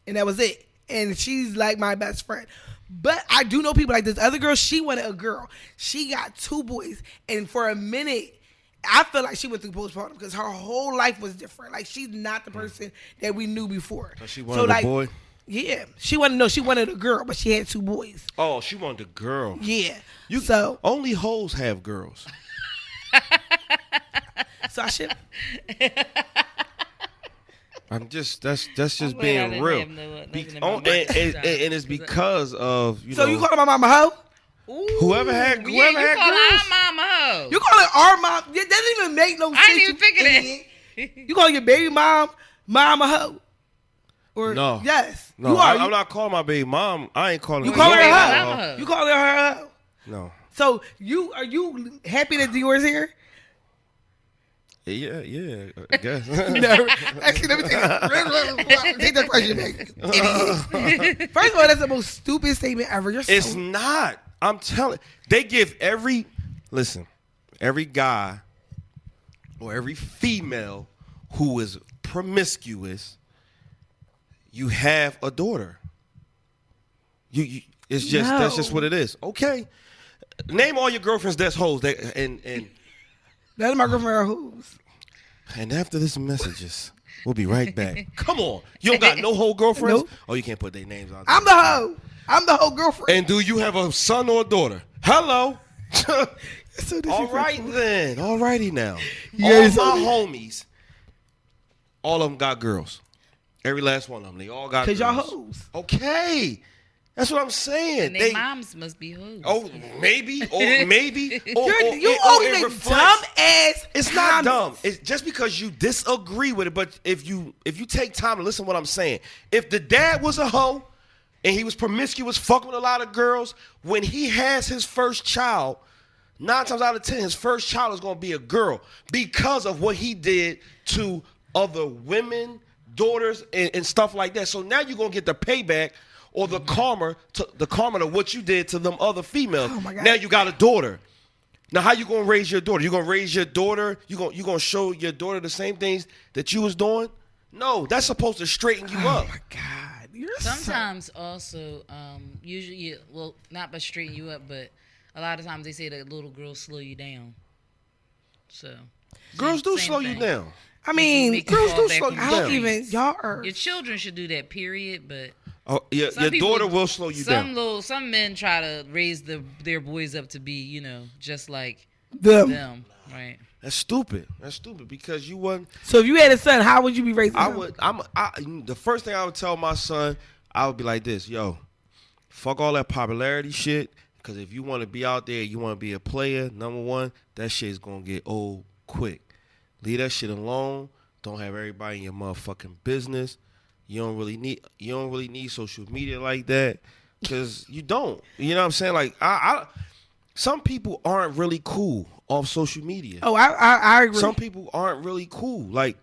And that was it. And she's like my best friend. But I do know people like this other girl, she wanted a girl. She got 2 boys. And for a minute, I feel like she went through postpartum because her whole life was different. Like she's not the person that we knew before. So she wanted a boy? Yeah. She wanted a girl, but she had 2 boys. Oh, she wanted a girl. Yeah. So only hoes have girls. So I should. That's just being real. And it's because of So you calling my mama hoe? Ooh, whoever had you girls. call our mama hoe. You calling our mom? That doesn't even make no sense. I didn't even think of that. You calling your baby mom mama hoe? Or no. Yes. No, I'm not calling my baby mom. I ain't calling her. You calling her hoe? You calling her hoe? No. So are you happy that Dior's here? Yeah, I guess. No, actually, let me take that question back. First of all, that's the most stupid statement ever. It's not. I'm telling. They give every guy or every female who is promiscuous, you have a daughter. That's just what it is. Okay. Name all your girlfriends that's hoes. None of my girlfriends are hoes. And after this messages, we'll be right back. Come on. You don't got no whole girlfriends? Nope. Oh, you can't put their names on. I'm the hoe. I'm the whole girlfriend. And do you have a son or a daughter? Hello. All right then. All righty now. All my homies, all of them got girls. Every last one of them. They all got girls. Because y'all hoes. Okay. That's what I'm saying. And their moms must be hoes. Oh, maybe. Or maybe. You always a dumb ass. It's not dumb. It's just because you disagree with it. But if you take time to listen to what I'm saying, if the dad was a hoe and he was promiscuous, fucking with a lot of girls, when he has his first child, 9 times out of 10, his first child is going to be a girl because of what he did to other women, daughters, and stuff like that. So now you're going to get the payback or the karma to what you did to them other females. Oh my God. Now you got a daughter. Now how you gonna raise your daughter? You gonna raise your daughter? You gonna show your daughter the same things that you was doing? No, that's supposed to straighten you up. Oh my God. Sometimes also, usually, well, not but straighten you up, but a lot of times they say that little girls slow you down. So girls do slow you down. I mean, girls do slow you down. I don't even. Your children should do that. Period. But your daughter will slow you down. Some men try to raise their boys up to be, just like them. Right. That's stupid. Because you wouldn't. So if you had a son, how would you be raising him? The first thing I would tell my son, I would be like this, yo, fuck all that popularity shit. Because if you want to be out there, you want to be a player, number one, that shit is going to get old quick. Leave that shit alone. Don't have everybody in your motherfucking business. You don't really need social media like that, because you don't. You know what I'm saying? Like some people aren't really cool off social media. Oh, I agree. Some people aren't really cool. Like,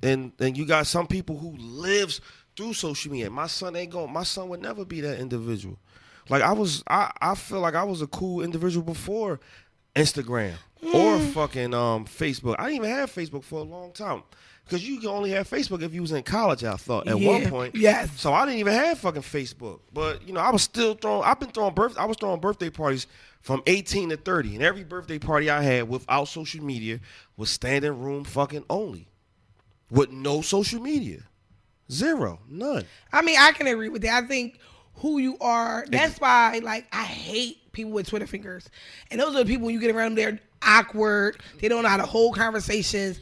and you got some people who lives through social media. My son would never be that individual. Like I feel like I was a cool individual before Instagram or fucking Facebook. I didn't even have Facebook for a long time. Because you can only have Facebook if you was in college, I thought, at one point. Yes. So I didn't even have fucking Facebook. But, I was still I was throwing birthday parties from 18 to 30. And every birthday party I had without social media was standing room fucking only. With no social media. Zero. None. I mean, I can agree with that. I think who you are, that's why, like, I hate people with Twitter fingers. And those are the people, when you get around them, they're awkward. They don't know how to hold conversations.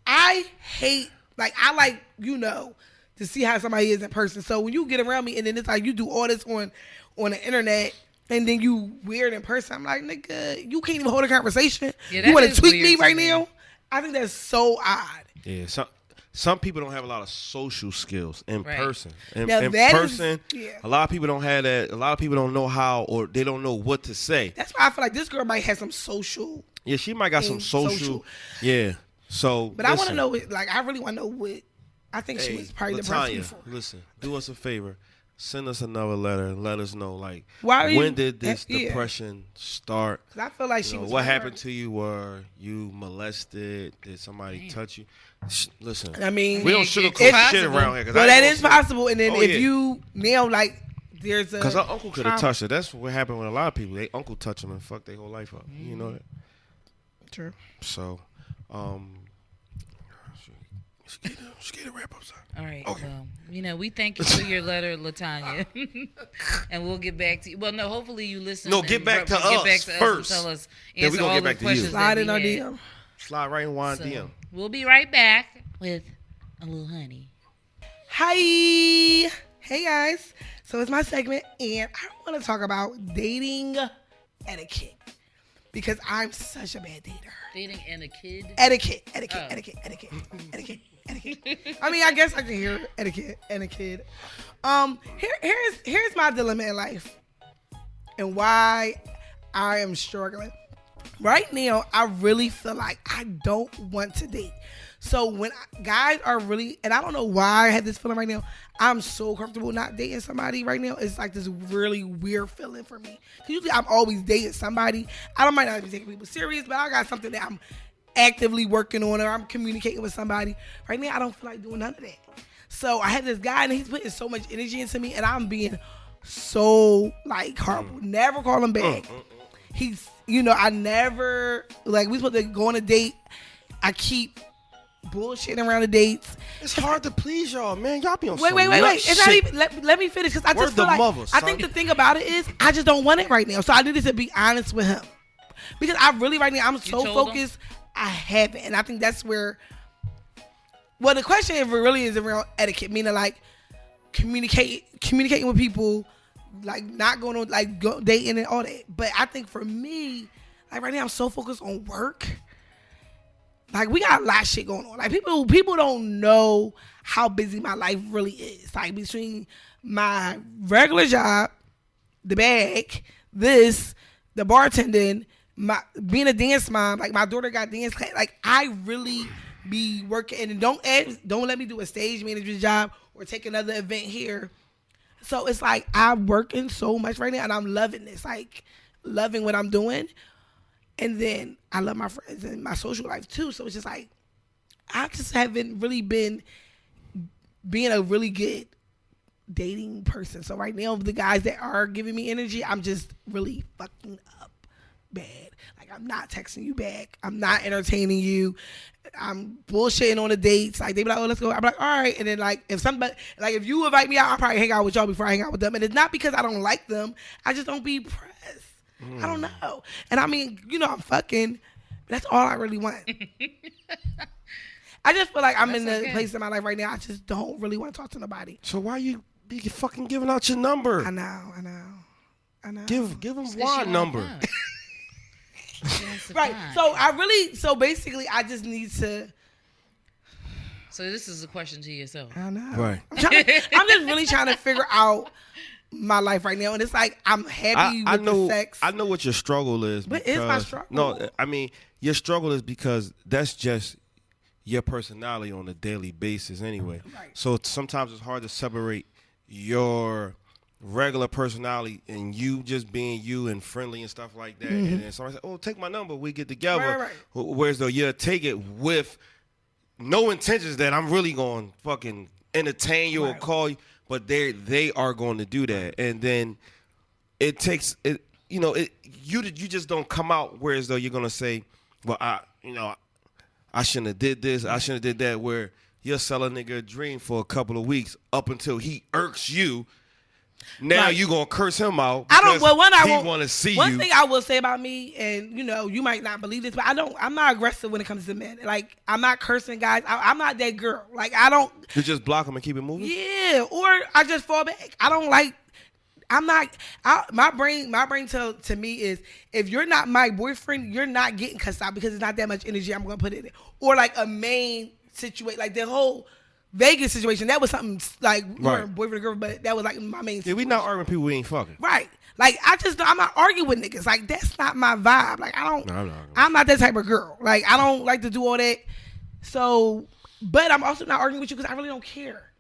I hate, like, I like, to see how somebody is in person. So when you get around me and then it's like you do all this on the internet and then you weird in person, I'm like, nigga, you can't even hold a conversation. Yeah, you want to tweet me right now? I think that's so odd. Yeah, some people don't have a lot of social skills in person. In person, a lot of people don't have that. A lot of people don't know how, or they don't know what to say. That's why I feel like this girl might have some social. Yeah, she might got some social. Yeah. So, but I want to know, like, I really want to know what. I think she was probably the person before. Listen, do us a favor. send us another letter and let us know, like, Why when did this yeah. depression start? 'Cause I feel like You she know, was what hurt. happened to you? Were you molested? Did somebody touch you? Listen, I mean, we don't It's sugarcoat shit possible. around here. well, that is possible. And then Oh, if yeah. you now like, there's a Because her uncle could have trauma. touched her. That's what happened with a lot of people. They uncle touch them and fuck their whole life up. You know that? True. So, let's get a wrap up, son. All right. Okay. Well, we thank you for your letter, Latanya, and we'll get back to you. Well, no, hopefully you listen. No, and get back to get us back to first. Us and tell us, Then we answer gonna all get the back to you. questions Slide that in we our had. DM. Slide right in one So, DM. we'll be right back with a little honey. Hi. Hey guys. So it's my segment, and I want to talk about dating etiquette because I'm such a bad dater. Dating and a kid. Etiquette. Oh. I mean, I guess I can hear etiquette and a kid. Here's my dilemma in life and why I am struggling. Right now, I really feel like I don't want to date. So when guys are really, and I don't know why I have this feeling right now, I'm so comfortable not dating somebody right now. It's like this really weird feeling for me. 'Cause usually I'm always dating somebody. Might not be taking people serious, but I got something that I'm actively working on, or I'm communicating with somebody. Right now, I don't feel like doing none of that. So I have this guy, and he's putting so much energy into me, and I'm being so like horrible. Never call him back. He's, I never, like, we supposed to go on a date. I keep bullshitting around the dates. It's hard to please y'all, man. Y'all be on Wait. some nut It's not shit. even, let me finish, because I Word just feel the like, mother, I son. think the thing about it is, I just don't want it right now. So I needed to be honest with him. Because I really, right now, I'm so told him? focused, I haven't. And I think that's where, well, the question really is around etiquette, meaning like communicating with people, like not going on, like dating and all that. But I think for me, like right now, I'm so focused on work. Like we got a lot of shit going on. Like people don't know how busy my life really is. Like between my regular job, the bag, the bartending, being a dance mom. Like my daughter got dance class. Like I really be working, and don't let me do a stage manager's job or take another event here. So it's like I'm working so much right now, and I'm loving this. Like loving what I'm doing. And then I love my friends and my social life too. So it's just like, I just haven't really been being a really good dating person. So right now, the guys that are giving me energy, I'm just really fucking up bad. Like I'm not texting you back. I'm not entertaining you. I'm bullshitting on the dates. Like they be like, oh, let's go. I'm like, all right. And then like if you invite me out, I'll probably hang out with y'all before I hang out with them. And it's not because I don't like them. I just don't be pressed. I don't know. And I mean, I'm fucking, but that's all I really want. I just feel like I'm in the place in my life right now. I just don't really want to talk to nobody. So why you be fucking giving out your number? I know. Give them one number. Right. So basically I just need to. So this is a question to yourself. I know. Right. I'm just really trying to figure out my life right now, and it's like I'm happy with the sex. I know what your struggle is. What is my struggle? No, I mean your struggle is because that's just your personality on a daily basis anyway. Right. So sometimes it's hard to separate your regular personality and you just being you and friendly and stuff like that. Mm-hmm. And then somebody says, "Oh, take my number, we get together." Right. Whereas though you take it with no intentions that I'm really going to fucking entertain you or call you. But they are going to do that, and then it takes it. You just don't come out whereas though you're gonna say, well, I shouldn't have did this, I shouldn't have did that. Where you'll sell a nigga a dream for a couple of weeks up until he irks you. Now you gonna curse him out. I don't. Well, he want to see one you. thing I will say about me, and you might not believe this, but I'm not aggressive when it comes to men. Like I'm not cursing guys. I'm not that girl. Like I don't. You just block them and keep it moving. Yeah, or I just fall back. I don't like. I'm not. My brain to me is if you're not my boyfriend, you're not getting cussed out because it's not that much energy I'm gonna put in it. Or like a main situation, like the whole Vegas situation, that was something like we weren't boyfriend and girlfriend, but that was like my main situation. Yeah, we not arguing people we ain't fucking. Right. Like I'm not arguing with niggas. Like that's not my vibe. Like I'm not that type of girl. Like I don't like to do all that. So, but I'm also not arguing with you because I really don't care.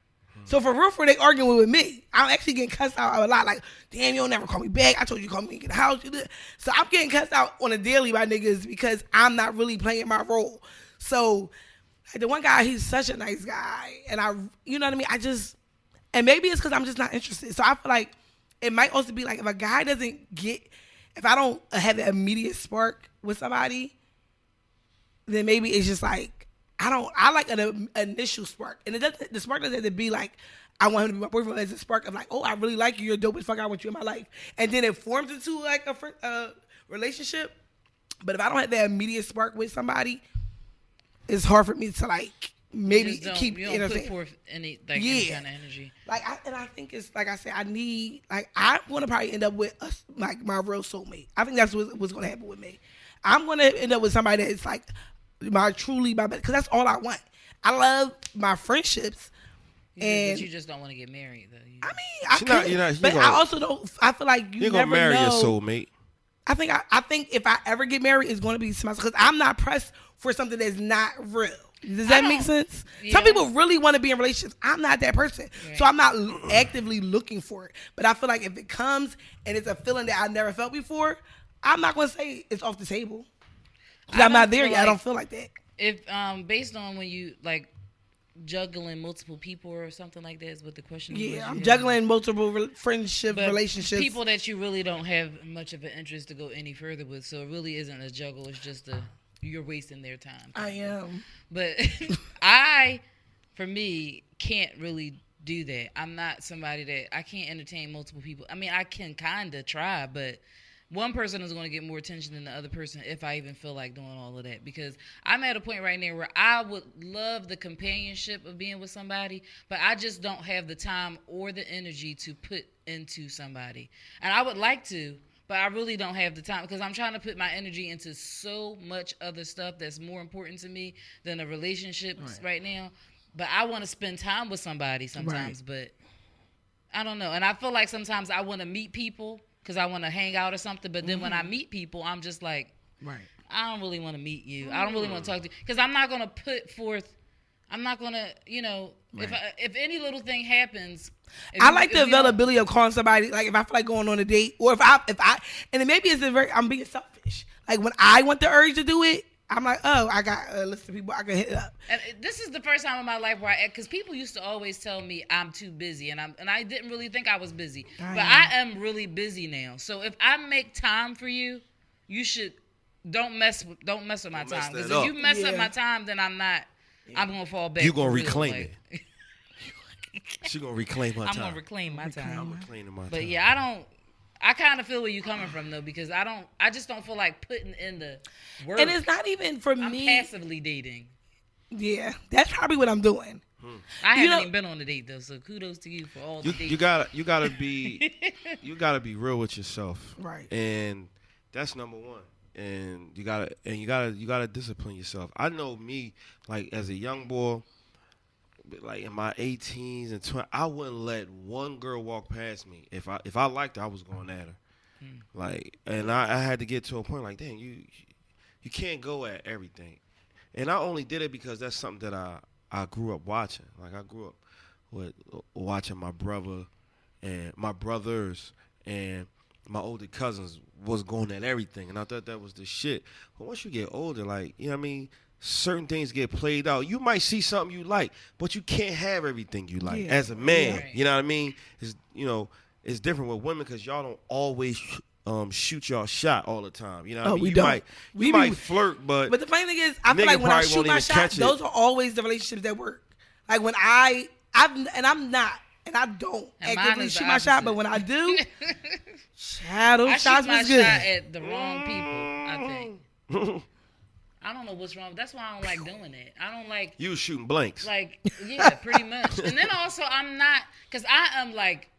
So for real, they arguing with me. I'm actually getting cussed out a lot. Like, damn, you don't never call me back. I told you to call me in the house. So I'm getting cussed out on a daily by niggas because I'm not really playing my role. So like, the one guy, he's such a nice guy, and you know what I mean. And maybe it's because I'm just not interested. So I feel like it might also be like if a guy if I don't have an immediate spark with somebody, then maybe it's just like. I like an initial spark. And the spark doesn't have to be like, I want him to be my boyfriend. It's a spark of like, oh, I really like you. You're dope as fuck. I want you in my life. And then it forms into like a relationship. But if I don't have that immediate spark with somebody, it's hard for me to like maybe keep put forth any kind of energy. Like, I think it's like I said, I'm going to probably end up with like my real soulmate. I think that's what's going to happen with me. I'm going to end up with somebody that's like, my best, because that's all I want. I love my friendships, but you just don't want to get married, though. I mean, but I also don't. I feel like you're gonna marry your soulmate. I think if I ever get married, it's going to be somebody, because I'm not pressed for something that's not real. Does that make sense? Yeah. Some people really want to be in relationships. I'm not that person, right. So I'm not actively looking for it. But I feel like if it comes and it's a feeling that I never felt before, I'm not going to say it's off the table. I'm not there yet. I don't feel like that. If based on when you like juggling multiple people or something like that is what the question is. Yeah, I'm juggling multiple relationships. People that you really don't have much of an interest to go any further with. So it really isn't a juggle. It's just you're wasting their time. I am. But for me, can't really do that. I'm not somebody that I can't entertain multiple people. I mean, I can kind of try, but one person is going to get more attention than the other person if I even feel like doing all of that. Because I'm at a point right now where I would love the companionship of being with somebody, but I just don't have the time or the energy to put into somebody. And I would like to, but I really don't have the time because I'm trying to put my energy into so much other stuff that's more important to me than a relationship right now. But I want to spend time with somebody sometimes, but I don't know. And I feel like sometimes I want to meet people because I want to hang out or something. But then when I meet people, I'm just like, I don't really want to meet you. I don't really want to talk to you. Because I'm not going to put forth, I'm not going to, if any little thing happens. I like the availability of calling somebody, like if I feel like going on a date, or if I and maybe I'm being selfish. Like when I want the urge to do it, I'm like, oh, I got a list of people I can hit up. And this is the first time in my life where because people used to always tell me I'm too busy, and I didn't really think I was busy, but I am really busy now. So if I make time for you, you should don't mess with my time, because if you mess up my time, then I'm gonna fall back. You gonna reclaim it. She gonna reclaim her time. I'm gonna reclaim my time. I'm reclaiming my time. But yeah, I kind of feel where you're coming from though, because I just don't feel like putting in the work. And it's not even for me. I'm passively dating. Yeah, that's probably what I'm doing. I haven't even been on a date though, so kudos to you for all the dates. You gotta be real with yourself, right? And that's number one. And you gotta discipline yourself. I know me, like as a young boy, like in my 18s and 20s, I wouldn't let one girl walk past me. If I liked her, I was going at her. Like, and I had to get to a point like, dang, you can't go at everything. And I only did it because that's something that I grew up watching. Like I grew up with watching my brother and my brothers and my older cousins was going at everything, and I thought that was the shit. But once you get older, like, you know what I mean, certain things get played out. You might see something you like, but you can't have everything you like as a man. Right. You know what I mean? It's different with women because y'all don't always shoot y'all shot all the time. You know what I mean? You might flirt, but the funny thing is, I feel like when I shoot my shot, those are always the relationships that work. Like when I don't actively shoot my shot, but when I do, shadow shots was good. I shoot my shot at the wrong people, I think. I don't know what's wrong. That's why I don't like doing it. I don't like. You was shooting blanks. Like, yeah, pretty much. And then also, I'm not, because I am like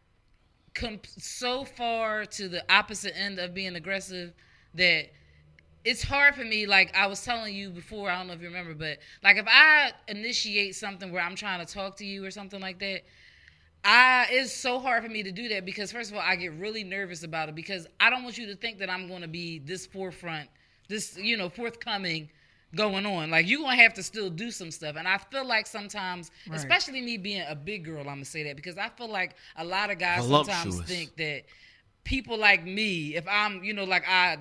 so far to the opposite end of being aggressive that it's hard for me. Like I was telling you before, I don't know if you remember, but like if I initiate something where I'm trying to talk to you or something like that, it's so hard for me to do that because first of all, I get really nervous about it because I don't want you to think that I'm going to be this forthcoming going on. Like, you gonna have to still do some stuff. And I feel like sometimes, Right. especially me being a big girl, I'm gonna say that because I feel like a lot of guys Voluptuous. sometimes think that people like me, if I'm, like I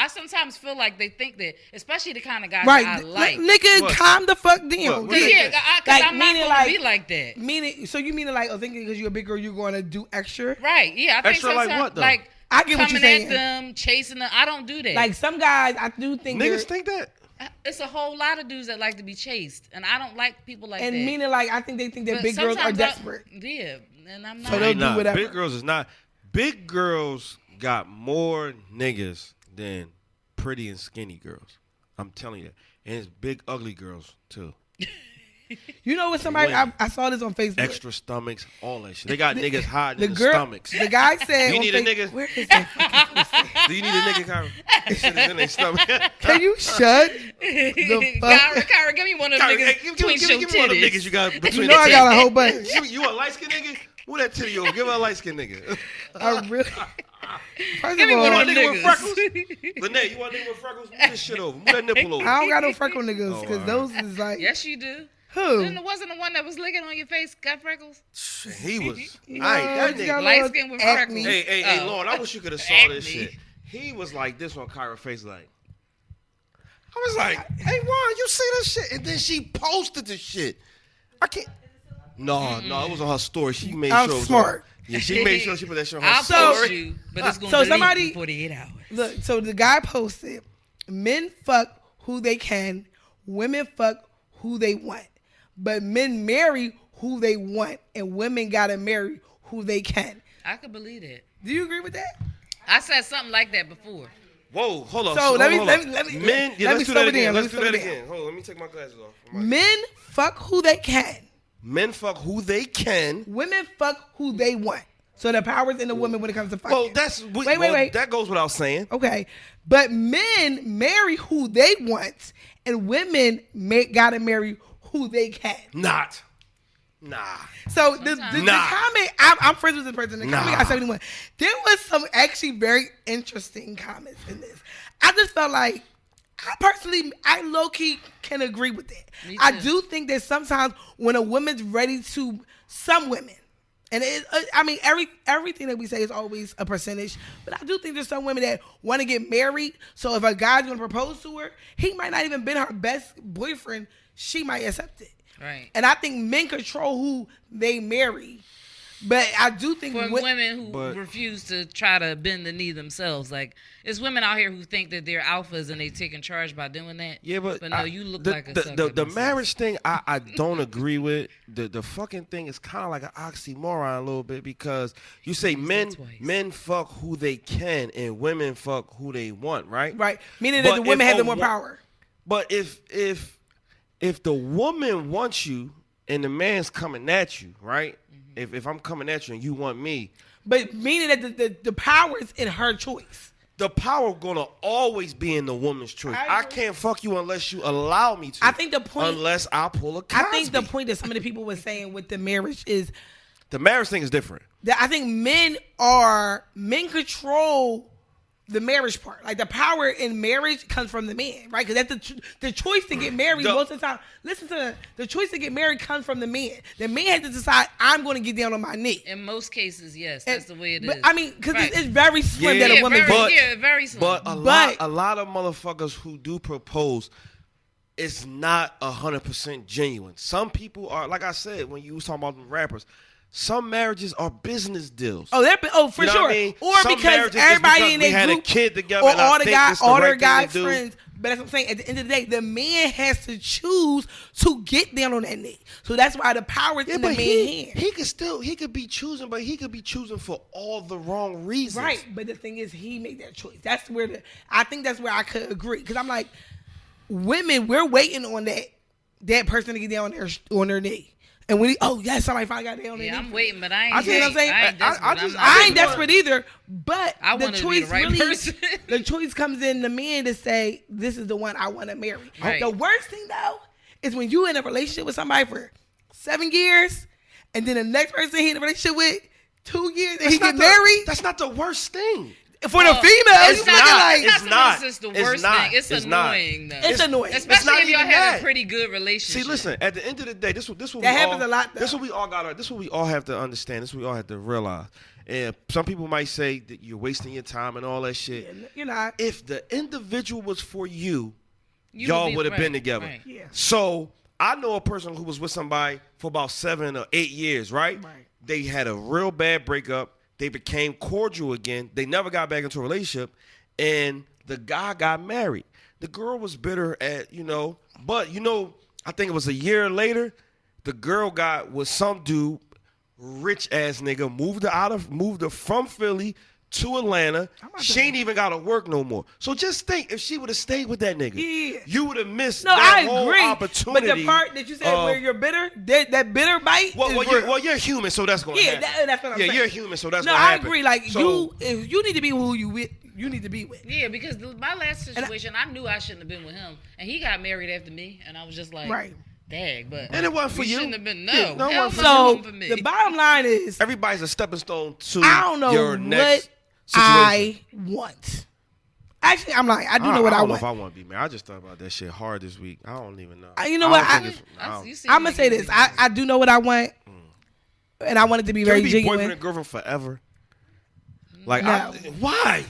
sometimes feel like they think that, especially the kind of guys Right, that I like. nigga, What? calm the fuck down. What? Yeah, because I'm not meaning gonna be like that. Meaning, so you mean like, thinking because you're a big girl, you're going to do extra? Right? Yeah, I think Extra like sometimes what, though? like I get what coming you're at saying. them, chasing them. I don't do that. Like some guys, I do think Niggas think that. It's a whole lot of dudes that like to be chased, and I don't like people like and that. meaning like I think they think that But big girls are sometimes desperate. Yeah, and I'm not. So they'll do Nah, whatever. Big girls is not. Big girls got more niggas than pretty and skinny girls. I'm telling you that. And it's big ugly girls too. You know what? Somebody I saw this on Facebook. Extra stomachs, all that shit. They got niggas hiding The in the girl, stomachs. the guy said, You on need a Facebook- nigga? Where is that? Do you need a nigga, Kyra? That shit is in their stomach. Can you shut the fuck? Kyra, give me one of them Kyra, niggas hey, give between your me one of them titties. niggas you got between You know I the got a whole bunch. You a light skinned nigga? Move that titty over. Give her a light skinned nigga. I really. First Give of me all, one You of want a them nigga with niggas. freckles? Lynette, you want a nigga with freckles? Move this shit over. Move that nipple over. I don't got no freckle niggas because Oh, those is like Yes, you do. who? Then it wasn't the one that was licking on your face got freckles. He was. No, I ain't that he got nigga. Light little skin with acne. freckles. Hey, Oh. Lord, I wish you could have saw Acne. this shit. He was like this on Kyra's face, like. I was like, hey, Juan, you see this shit? And then she posted the shit. I can't. No, it was on her story. She made I'm sure it was smart. Yeah, she made sure she put that shit on her I'll story. post you, but it's going So to delete somebody- in 48 hours. Look, so the guy posted, men fuck who they can, women fuck who they want. But men marry who they want, and women gotta marry who they can. I could believe that. Do you agree with that? I said something like that before. Whoa, hold up. So let me- hold let up. me- let me- Men, yeah, let let's me do slow that it again. down, Let's do let me that slow it again. Hold on, let me take my glasses off. Men fuck who they can. Men fuck who they can. Women fuck who they want. So the power's in the women when it comes to fucking. Well, that's Wait. That goes without saying. Okay, but men marry who they want, and women gotta marry who they can. Nah. So the Nah. comment, I'm friends with this person. The comment Nah. got 71. There was some actually very interesting comments in this. I just felt like, I low key can agree with that. Me I too. do think that sometimes when a woman's ready to, some women, and everything that we say is always a percentage, but I do think there's some women that want to get married. So if a guy's going to propose to her, he might not even been her best boyfriend. She might accept it. Right. And I think men control who they marry. But I do think For women who but- refuse to try to bend the knee themselves. Like, it's women out here who think that they're alphas and they taking charge by doing that. Yeah, but no, you look the, like a the, sucker. the, the myself. marriage thing. I don't agree with. The fucking thing is kind of like an oxymoron a little bit because you say Use men that twice. men fuck who they can and women fuck who they want, right? right, meaning But that the women if have a the more wo- power. But if the woman wants you and the man's coming at you, right? Mm-hmm. If I'm coming at you and you want me, But meaning that the power is in her choice. the power gonna always be in the woman's choice. I I agree. can't fuck you unless you allow me to. I think the point- unless I pull a Cosby. I think the point that some of the people were saying with the marriage is the marriage thing is different. that I think men control the marriage part. Like the power in marriage comes from the man, right? Because that's the choice to get married most of the time. Listen to the choice to get married comes from the man. The man has to decide, I'm going to get down on my knee. In most cases, yes, that's the way it is. But I mean, because Right. it's very slim Yeah, that a woman. very slim. But a But- lot of motherfuckers who do propose, it's not 100% genuine. Some people are, like I said when you was talking about the rappers. Some marriages are business deals. for You know sure. what I mean? Or Some because marriages is everybody because in we their had a group, kid together or and I all the think guys, it's the all their right thing guy to do. friends. But that's what I'm saying. At the end of the day, the man has to choose to get down on that knee. So that's why the power is Yeah, in the but man's he hand. he could be choosing, but he could be choosing for all the wrong reasons. Right, but the thing is, he made that choice. That's where I think that's where I could agree. Because I'm like, women, we're waiting on that person to get down on their knee. And when somebody finally got down on their knee. I'm waiting, but I ain't. I see what I'm saying? I ain't desperate. I ain't I'm not- desperate either, but I the wanna be choice the right really, person. the choice comes in the man to say, this is the one I want to marry. Right. The worst thing though is when you in a relationship with somebody for 7 years, and then the next person he in a relationship with 2 years, and he get married. That's not the worst thing. For the female, it's you looking like it's not. It's the worst not. thing. It's annoying though. It's annoying. Especially not if y'all even have that. a pretty good relationship. See, listen. At the end of the day, this what that we happens all, a lot. Though. This what we all got. This what we all have to understand. This what we all have to realize. And some people might say that you're wasting your time and all that shit. Yeah, you're not. If the individual was for you, You y'all would have right, been together. right. Yeah. So I know a person who was with somebody for about 7 or 8 years, right? Right. They had a real bad breakup. They became cordial again. They never got back into a relationship. And the guy got married. The girl was bitter but I think it was a year later, the girl got with some dude, rich ass nigga, moved her from Philly to Atlanta. She ain't even got to work no more. So just think, if she would have stayed with that nigga, you would have missed that whole opportunity. But the part that you said where you're bitter, that bitter bite. Well, you're human, so that's going to happen. That's what I'm saying. Yeah, you're human, so that's no, going to happen. I agree. Like if you need to be who you with, you need to be with. Yeah, because my last situation, I knew I shouldn't have been with him, and he got married after me, and I was just like, right. Dag, but and it wasn't for you. Shouldn't have been So for me. the bottom line is, everybody's a stepping stone to I don't know your next what situation. I want. Actually, I'm like, I do know I what I don't know want. if I want to be married. I just thought about that shit hard this week. I don't even know. You know what? I'm gonna say this. I do know what I want, and I want it to be Can very we be genuine. boyfriend and girlfriend forever? Like, No. why?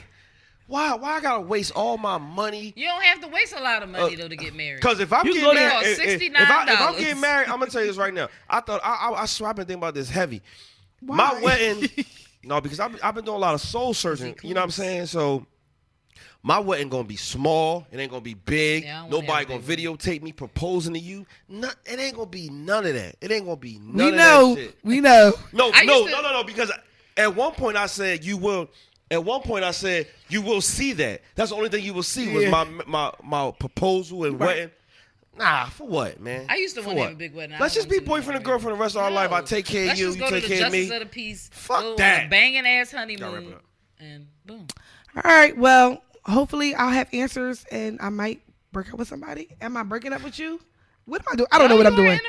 Why I gotta waste all my money? You don't have to waste a lot of money though to get married. Because if I'm You getting go there- married, if I'm getting $69. married, I'm gonna tell you this right now. I swear I've been thinking about this heavy. Why? My wedding, no, because I've been doing a lot of soul searching. You know what I'm saying? So my wedding gonna be small. It ain't gonna be big. Yeah, I don't wanna Nobody have a gonna big videotape me proposing to you. It ain't gonna be none of that. It ain't gonna be none We of know. that shit. We know. No. Because at one point I said you will. At one point I said you will see that. That's the only thing you will see was my proposal and wedding. Nah, for what, man? I used to For want to what? have a big wedding. Let's just be boyfriend and girlfriend the rest of our life. I take care of you. You take care of me. Let's just go to the Justice of the Peace. Fuck that. Banging ass Gotta wrap it honeymoon, up. and boom. All right. Well, hopefully I'll have answers, and I might break up with somebody. Am I breaking up with you? What am I doing? I don't know what I'm doing.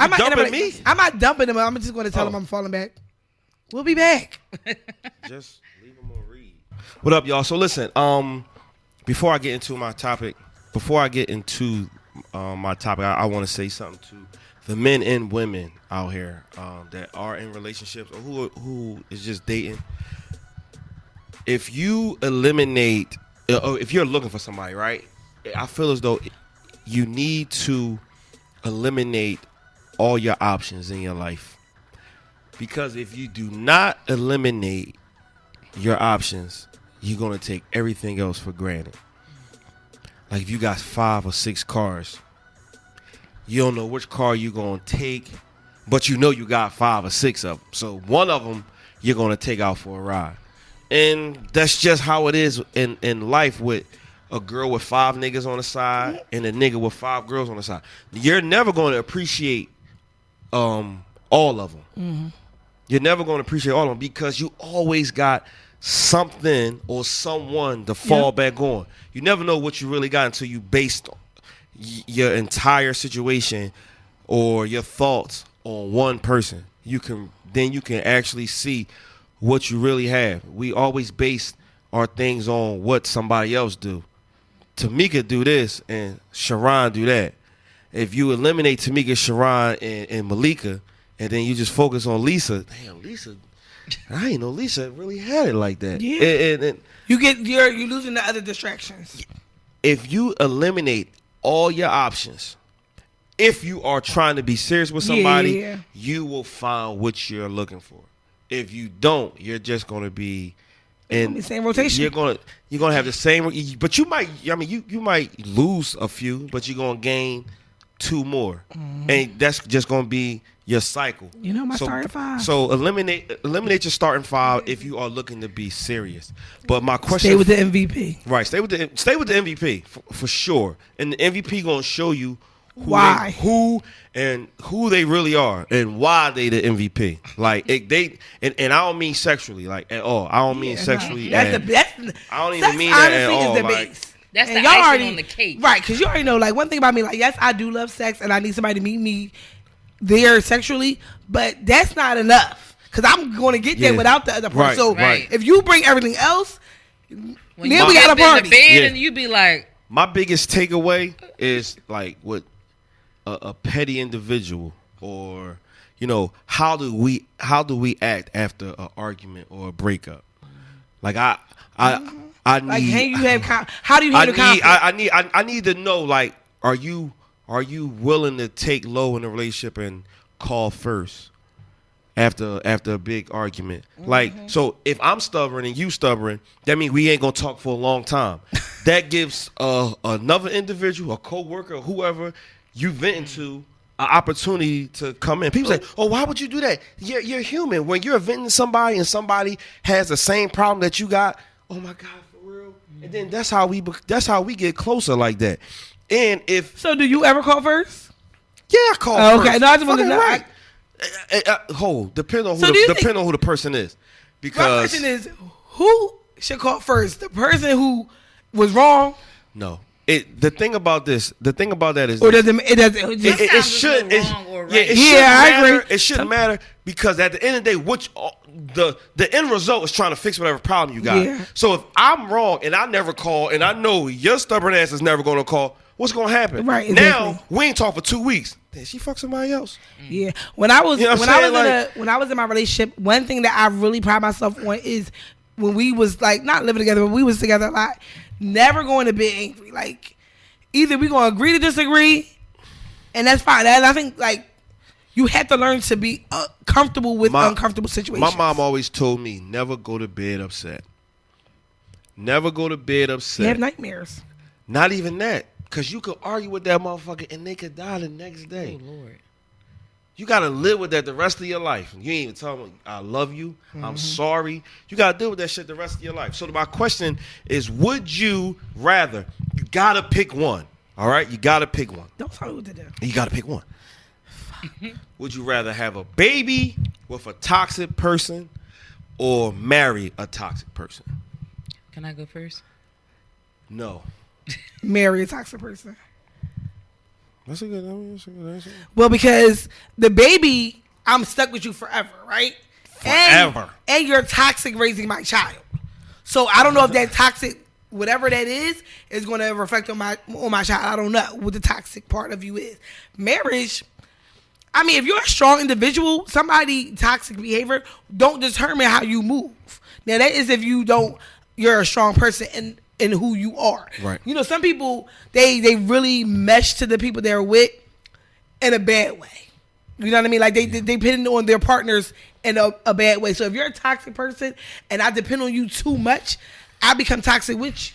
I'm not dumping me? I'm not dumping him. I'm just going to tell him I'm falling back. We'll be back. Just leave them on read. What up, y'all? So listen, before I get into my topic, I want to say something to the men and women out here that are in relationships or who is just dating. If you eliminate, or if you're looking for somebody, right? I feel as though you need to eliminate all your options in your life. Because if you do not eliminate your options, you're going to take everything else for granted. Like if you got 5 or 6 cars, you don't know which car you're going to take, but you know you got 5 or 6 of them. So one of them you're going to take out for a ride. And that's just how it is in life with a girl with 5 niggas on the side and a nigga with 5 girls on the side. You're never going to appreciate all of them. Mm-hmm. You're never going to appreciate all of them because you always got something or someone to fall back on. You never know what you really got until you based your entire situation or your thoughts on one person. You can actually see what you really have. We always base our things on what somebody else do. Tamika do this and Sharon do that. If you eliminate Tamika, Sharon, and Malika, and then you just focus on Lisa. Damn, Lisa. I ain't know Lisa really had it like that. Yeah. And you're losing the other distractions. If you eliminate all your options, if you are trying to be serious with somebody, you will find what you're looking for. If you don't, you're just gonna be in the same rotation. You're gonna have the same, but you might. I mean, you might lose a few, but you're gonna gain 2 more, and that's just gonna be your cycle. You know my starting 5. So eliminate your starting 5 if you are looking to be serious. But my question: stay with the MVP. Right, stay with the MVP for sure, and the MVP gonna show you who they really are and why they the MVP. Like and I don't mean sexually, like at all. I don't mean sexually. That's the best. I don't even mean that at all. Is the like, base. That's the icing on the cake. Right, because you already know, like, one thing about me, like, yes, I do love sex, and I need somebody to meet me there sexually, but that's not enough, because I'm going to get there without the other person. Right, so if you bring everything else, When Then you we got a get in party. the bed Yeah. and you be like, My biggest takeaway is like what a petty individual, or how do we act after an argument or a breakup? Like I need, Like, how do you handle conflict? I need to know, like, are you willing to take low in a relationship and call first after a big argument? Like, so if I'm stubborn and you stubborn, that means we ain't gonna talk for a long time. That gives another individual, a coworker, whoever you venting to, an opportunity to come in. People say, "Oh, why would you do that?" You're human. When you're venting to somebody and somebody has the same problem that you got, oh my God, for real. And then that's how we get closer like that. And if So do you ever call first? yeah, I call Okay, first. no, I just want to Fucking know. right. Depend on So do you think- depend on who the person is. My Because question is, who should call first? The person who was wrong, no. The thing about that is or this. does it just it Sometimes it's should no wrong or right. it Yeah, shouldn't I matter. agree. It shouldn't matter, because at the end of the day, the end result is trying to fix whatever problem you got. Yeah. So if I'm wrong and I never call, and I know your stubborn ass is never going to call, what's going to happen? Right, Now exactly. we ain't talk for 2 weeks. Then she fuck somebody else. Yeah, when I was You know what when I'm I was saying? when I was in my relationship, one thing that I really pride myself on is when we was like not living together, but we was together a lot. Never going to bed angry. Like either we gonna agree to disagree, and that's fine. And I think like you have to learn to be comfortable with uncomfortable situations. My mom always told me, never go to bed upset. Never go to bed upset. You have nightmares. Not even that. Because you could argue with that motherfucker and they could die the next day. oh Lord. You got to live with that the rest of your life. You ain't even tell them, I love you. I'm sorry. You got to deal with that shit the rest of your life. So my question is, would you rather? You got to pick one. All right? You got to pick one. Don't tell me what to do. You got to pick one. Would you rather have a baby with a toxic person or marry a toxic person? Can I go first? No. Marry a toxic person. That's a good answer. Well, because the baby, I'm stuck with you forever, right? Forever. And you're toxic raising my child. So I don't know if that toxic, whatever that is going to reflect on my child. I don't know what the toxic part of you is. Marriage, I mean, if you're a strong individual, somebody toxic behavior don't determine how you move. Now that is if you're a strong person in who you are. Right. You know, some people they really mesh to the people they're with in a bad way. You know what I mean? Like they depend on their partners in a bad way. So if you're a toxic person and I depend on you too much, I become toxic with you.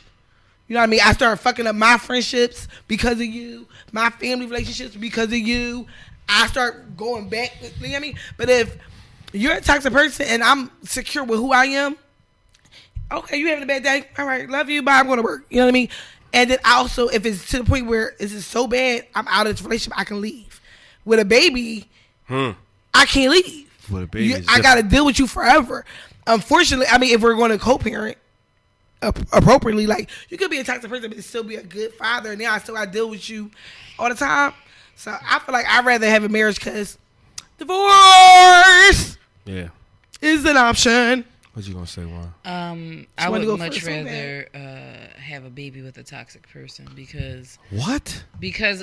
You know what I mean? I start fucking up my friendships because of you, my family relationships because of you. I start going back. You know what I mean? But if you're a toxic person and I'm secure with who I am, okay, you having a bad day. All right, love you. Bye. I'm going to work. You know what I mean? And then also, if it's to the point where it's just so bad, I'm out of this relationship, I can leave. With a baby, I can't leave. With a baby, I got to deal with you forever. Unfortunately, I mean, if we're going to co-parent appropriately, like you could be a toxic person, but still be a good father, and then I still got to deal with you all the time. So I feel like I'd rather have a marriage because divorce is an option. What you gonna say, Juan? I wanted to would go much first on rather have a baby with a toxic person because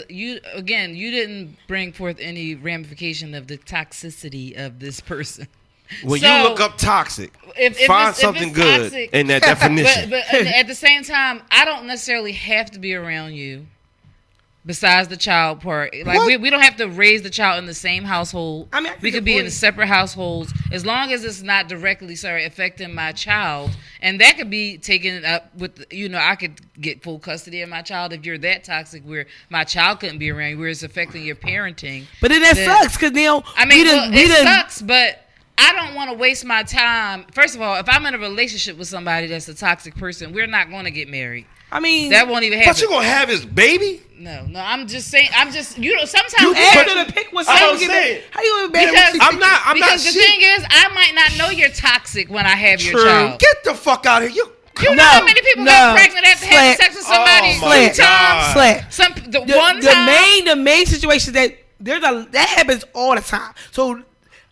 you didn't bring forth any ramification of the toxicity of this person. When So, you look up toxic, if find it's something good toxic- in that definition. but at the same time, I don't necessarily have to be around you. Besides the child part, like we don't have to raise the child in the same household. I mean, we could be in separate households as long as it's not directly, affecting my child, and that could be taken up with. I could get full custody of my child if you're that toxic, where my child couldn't be around you, where it's affecting your parenting. But then that sucks because now it sucks, but I don't want to waste my time. First of all, if I'm in a relationship with somebody that's a toxic person, we're not going to get married. I mean, that won't even happen. But you gonna have his baby? No, I'm just saying. Sometimes you ask her to pick what's I'm going to saying. How you gonna because I'm not. Because the thing is, I might not know you're toxic when I have your child. Get the fuck out of here. You know how many people got pregnant after having sex with somebody two times? The main situation that that happens all the time. So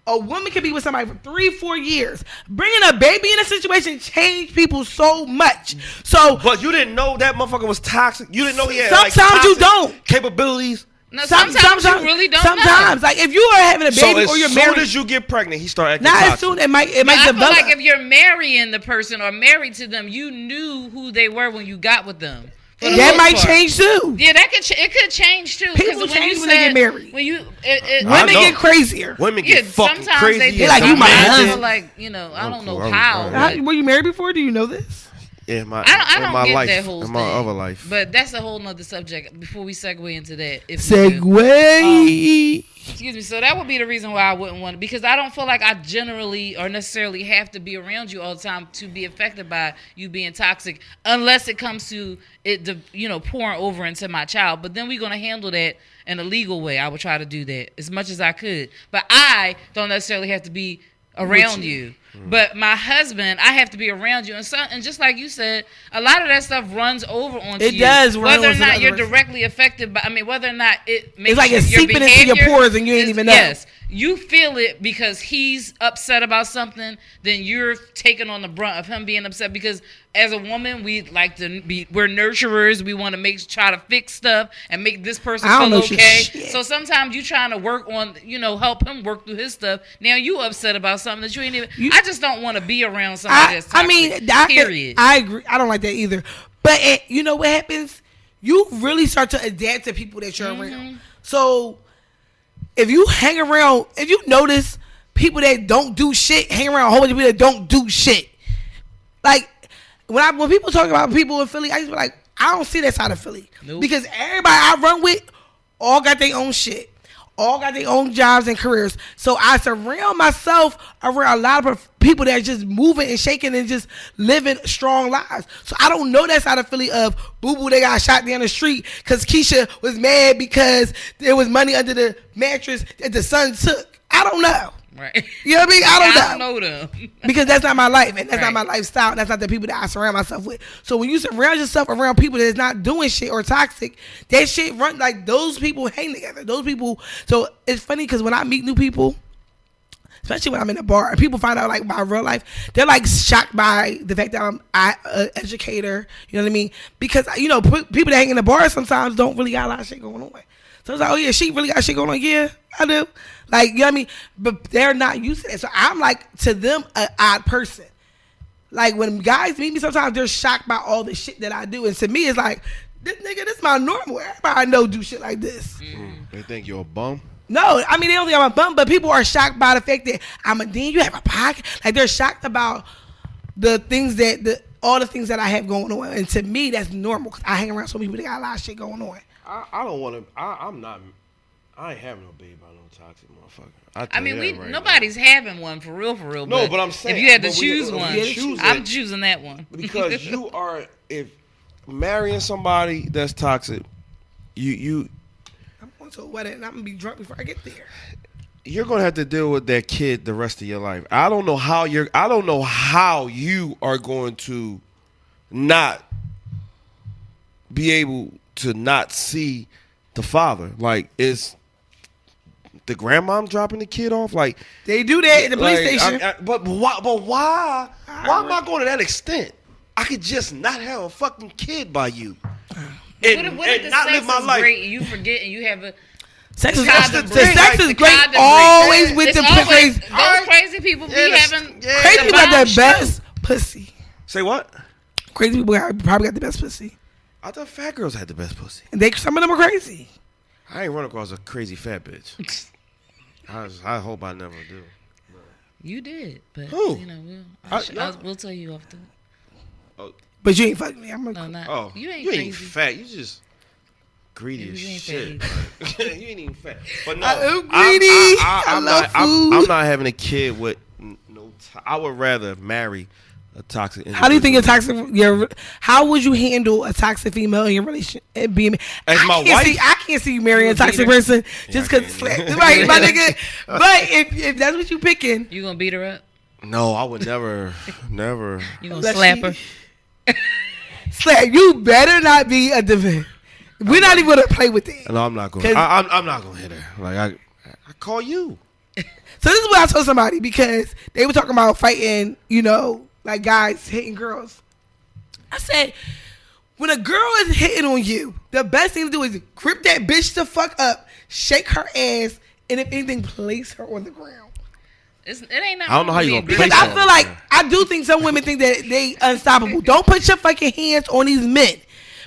A woman can be with somebody for 3-4 years. Bringing a baby in a situation changed people so much. So, but you didn't know that motherfucker was toxic. You didn't know he had sometimes you don't capabilities. No, sometimes you really don't. Sometimes, know. like if you are having a baby or you're married, as soon as you get pregnant, he start acting not toxic. as soon. It might I develop. feel like if you're marrying the person or married to them, you knew who they were when you got with them. That might change too. Yeah, it could change too. People change when they get married. When you women get crazier. Women get fucking sometimes crazy. They're like, you my husband. Like, I don't know how. Were you married before? Do you know this? In my, I don't my get life, that whole in thing. my other life. But that's a whole nother subject. Before we segue into that, excuse me. So that would be the reason why I wouldn't want to, because I don't feel like I generally or necessarily have to be around you all the time to be affected by you being toxic, unless it comes to it, pouring over into my child. But then we're gonna handle that in a legal way. I would try to do that as much as I could, but I don't necessarily have to be around you. But my husband, I have to be around you, and just like you said, a lot of that stuff runs over onto you. It does, whether or not you're directly affected by. I mean, whether or not it makes it's like it's your seeping behavior, into your pores and you ain't even know. Yes, you feel it because he's upset about something. Then you're taking on the brunt of him being upset because as a woman, we're nurturers. We want to try to fix stuff and make this person feel okay. So sometimes you trying to work on, help him work through his stuff. Now you upset about something that you ain't even. I just don't want to be around somebody that's toxic. Period. I agree. I don't like that either. But you know what happens? You really start to adapt to people that you're around. So if you hang around, if you notice people that don't do shit, hang around a whole bunch of people that don't do shit. Like when people talk about people in Philly, I just be like, I don't see that side of Philly. Nope. Because everybody I run with all got their own shit. All got their own jobs and careers. So I surround myself around a lot of people that are just moving and shaking and just living strong lives. So I don't know that side of Philly of boo-boo they got shot down the street because Keisha was mad because there was money under the mattress that the son took. I don't know. Right. You know what I mean? I don't know them. Because that's not my life and that's not my lifestyle. That's not the people that I surround myself with. So when you surround yourself around people that's not doing shit or toxic, that shit run like those people hang together. Those people. So it's funny because when I meet new people, especially when I'm in a bar and people find out like my real life, they're like shocked by the fact that I'm an educator. You know what I mean? Because people that hang in the bar sometimes don't really got a lot of shit going on. So it's like, oh yeah, she really got shit going on. Yeah, I do. Like, you know what I mean? But they're not used to that. So I'm like, to them, an odd person. Like, when guys meet me, sometimes they're shocked by all the shit that I do. And to me, it's like, this is my normal. Everybody I know do shit like this. They think you're a bum? No, I mean, they don't think I'm a bum, but people are shocked by the fact that I'm a dean. You have a podcast. Like, they're shocked about the things all the things that I have going on. And to me, that's normal because I hang around so many people that got a lot of shit going on. I don't want to. I ain't having no baby by no toxic motherfucker. I mean, nobody's having one for real. No, but I'm saying if you had to choose one, I'm choosing that one because you are if marrying somebody that's toxic, you. I'm going to a wedding and I'm gonna be drunk before I get there. You're gonna have to deal with that kid the rest of your life. I don't know how you are going to not be able to not see the father. Like, is the grandmom dropping the kid off? Like, they do that at the police station. But why? Why am I going to that extent? I could just not have a fucking kid by you and not live my life. Great and you forget and you have a. Sex is great. Always with the crazy. Those crazy people be having. Crazy people got the best pussy. Say what? Crazy people probably got the best pussy. I thought fat girls had the best pussy. And some of them are crazy. I ain't run across a crazy fat bitch. I hope I never do. You did, but who? We'll tell you after. Oh. But you ain't fucking me. You ain't you crazy. Ain't fat. You just greedy as shit. You ain't even fat. But no, I'm greedy. I love food. I'm not having a kid with no. I would rather marry a toxic individual. How do you think a toxic? How would you handle a toxic female in your relationship? As my wife, I can't see you marrying a toxic person just because right, my nigga. But if that's what you picking, you gonna beat her up? No, I would never. You gonna slap her? Slap. You better not be a defender. We're not even gonna play with it. No, I'm not going. I'm not gonna hit her. Like I call you. So this is what I told somebody because they were talking about fighting, like guys hitting girls. I said, when a girl is hitting on you, the best thing to do is grip that bitch the fuck up, shake her ass, and if anything, place her on the ground. It ain't nothing. I don't know how you gonna Because place I her feel like I do think some women think that they unstoppable. Don't put your fucking hands on these men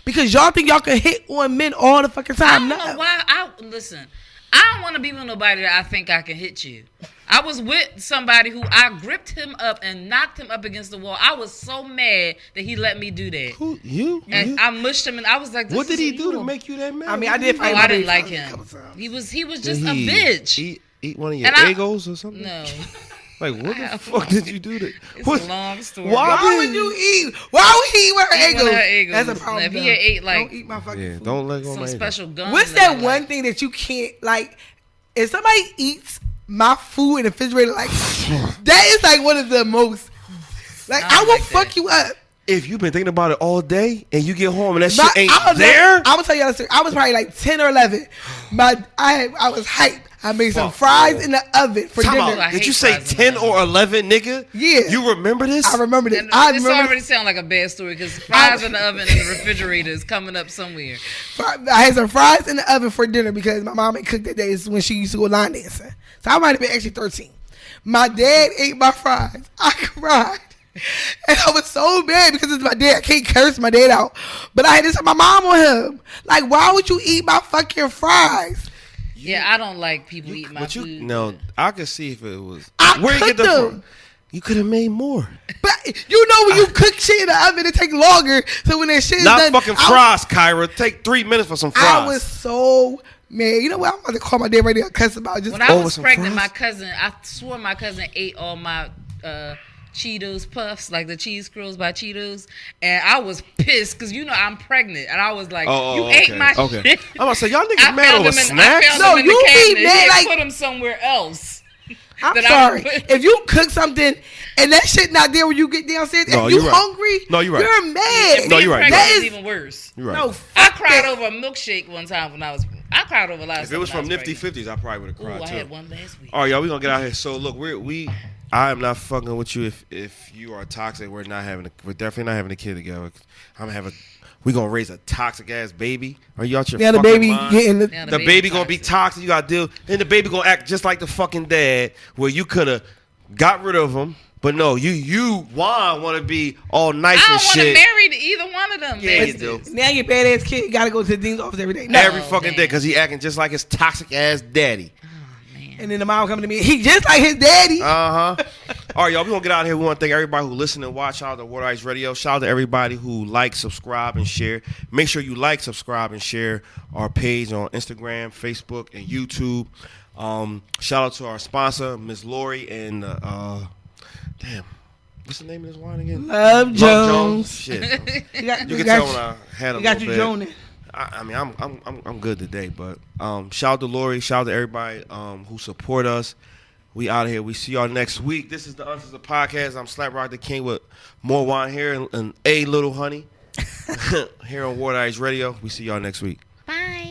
because y'all think y'all can hit on men all the fucking time. I don't know why. Listen, I don't want to be with nobody that I think I can hit you. I was with somebody who I gripped him up and knocked him up against the wall. I was so mad that he let me do that. Who you? And I mushed him, and I was like, What did he do to make you that mad? I mean, I did. Oh, I didn't like him. He was just a bitch. Eat one of your egos or something? No. Like, what the fuck did you do to? It's a long story. Why would you eat? Why would he eat with her egos? That's a problem. If he had ate don't eat my fucking food. Don't let go some of my special gum. What's that one thing that you can't like? If somebody eats my food in the refrigerator, like that is like one of the most. Like I will fuck you up. If you've been thinking about it all day and you get home and that shit ain't there, I'm gonna tell you. I was probably like 10 or 11. I was hyped. I made some fries in the oven for dinner. Did you say 10 or 11, nigga? Yeah. You remember this? I remember this. This already sounds like a bad story because fries in the oven and the refrigerator is coming up somewhere. I had some fries in the oven for dinner because my mom had cooked that day when she used to go line dancing. So I might have been actually 13. My dad ate my fries. I cried. And I was so mad because it's my dad. I can't curse my dad out. But I had to tell my mom on him. Like, why would you eat my fucking fries? Yeah, I don't like people eating my food. No, I could see if it was. Where you get them from? You could have made more. But when you cook shit in the oven, it takes longer. So when that shit is done. Not fucking fries, Kyra. Take 3 minutes for some fries. I was so mad. You know what? I'm about to call my dad right now and cuss about just. When I was pregnant, I swore my cousin ate all my Cheetos Puffs, like the cheese curls by Cheetos, and I was pissed because I'm pregnant, and I was like, "You ate my shit." I'm gonna say y'all niggas mad over snacks. No, you be mad like put them somewhere else. I'm sorry. If you cook something and that shit not there when you get downstairs, and you hungry, no, you're right. You're mad. No, you're right. That is even worse. You're right. No, I cried over a milkshake one time when I cried over a lot of stuff. If it was from Nifty 50s, I probably would have cried too. I had one last week. All right, y'all, we gonna get out here. So look, I am not fucking with you if you are toxic. We're definitely not having a kid together. We gonna raise a toxic ass baby. Are you out your fucking mind? The baby gonna be toxic. You gotta deal, and the baby gonna act just like the fucking dad. Where you could have got rid of him, but no, you want to be all nice and shit. I don't want to marry either one of them. Yeah, you do. Now your badass kid gotta go to the dean's office every day. Every fucking day because he acting just like his toxic ass daddy. And then the mom coming to me, he just like his daddy. All right, y'all, we gonna get out of here. We want to thank everybody who listened and watched. Shout out to Water Ice Radio. Shout out to everybody who likes, subscribe, and share. Make sure you like, subscribe, and share our page on Instagram, Facebook, and YouTube. Shout out to our sponsor, Ms. Lori, and damn, what's the name of this wine again? Love Jones. Shit, you can tell when I had a little bit. Joning. I mean, I'm good today, but shout out to Lori, shout out to everybody who support us. We out of here. We see y'all next week. This is the Uncensored Podcast. I'm Slap Rock the King with more wine here and a little honey here on Water Ice Radio. We see y'all next week. Bye.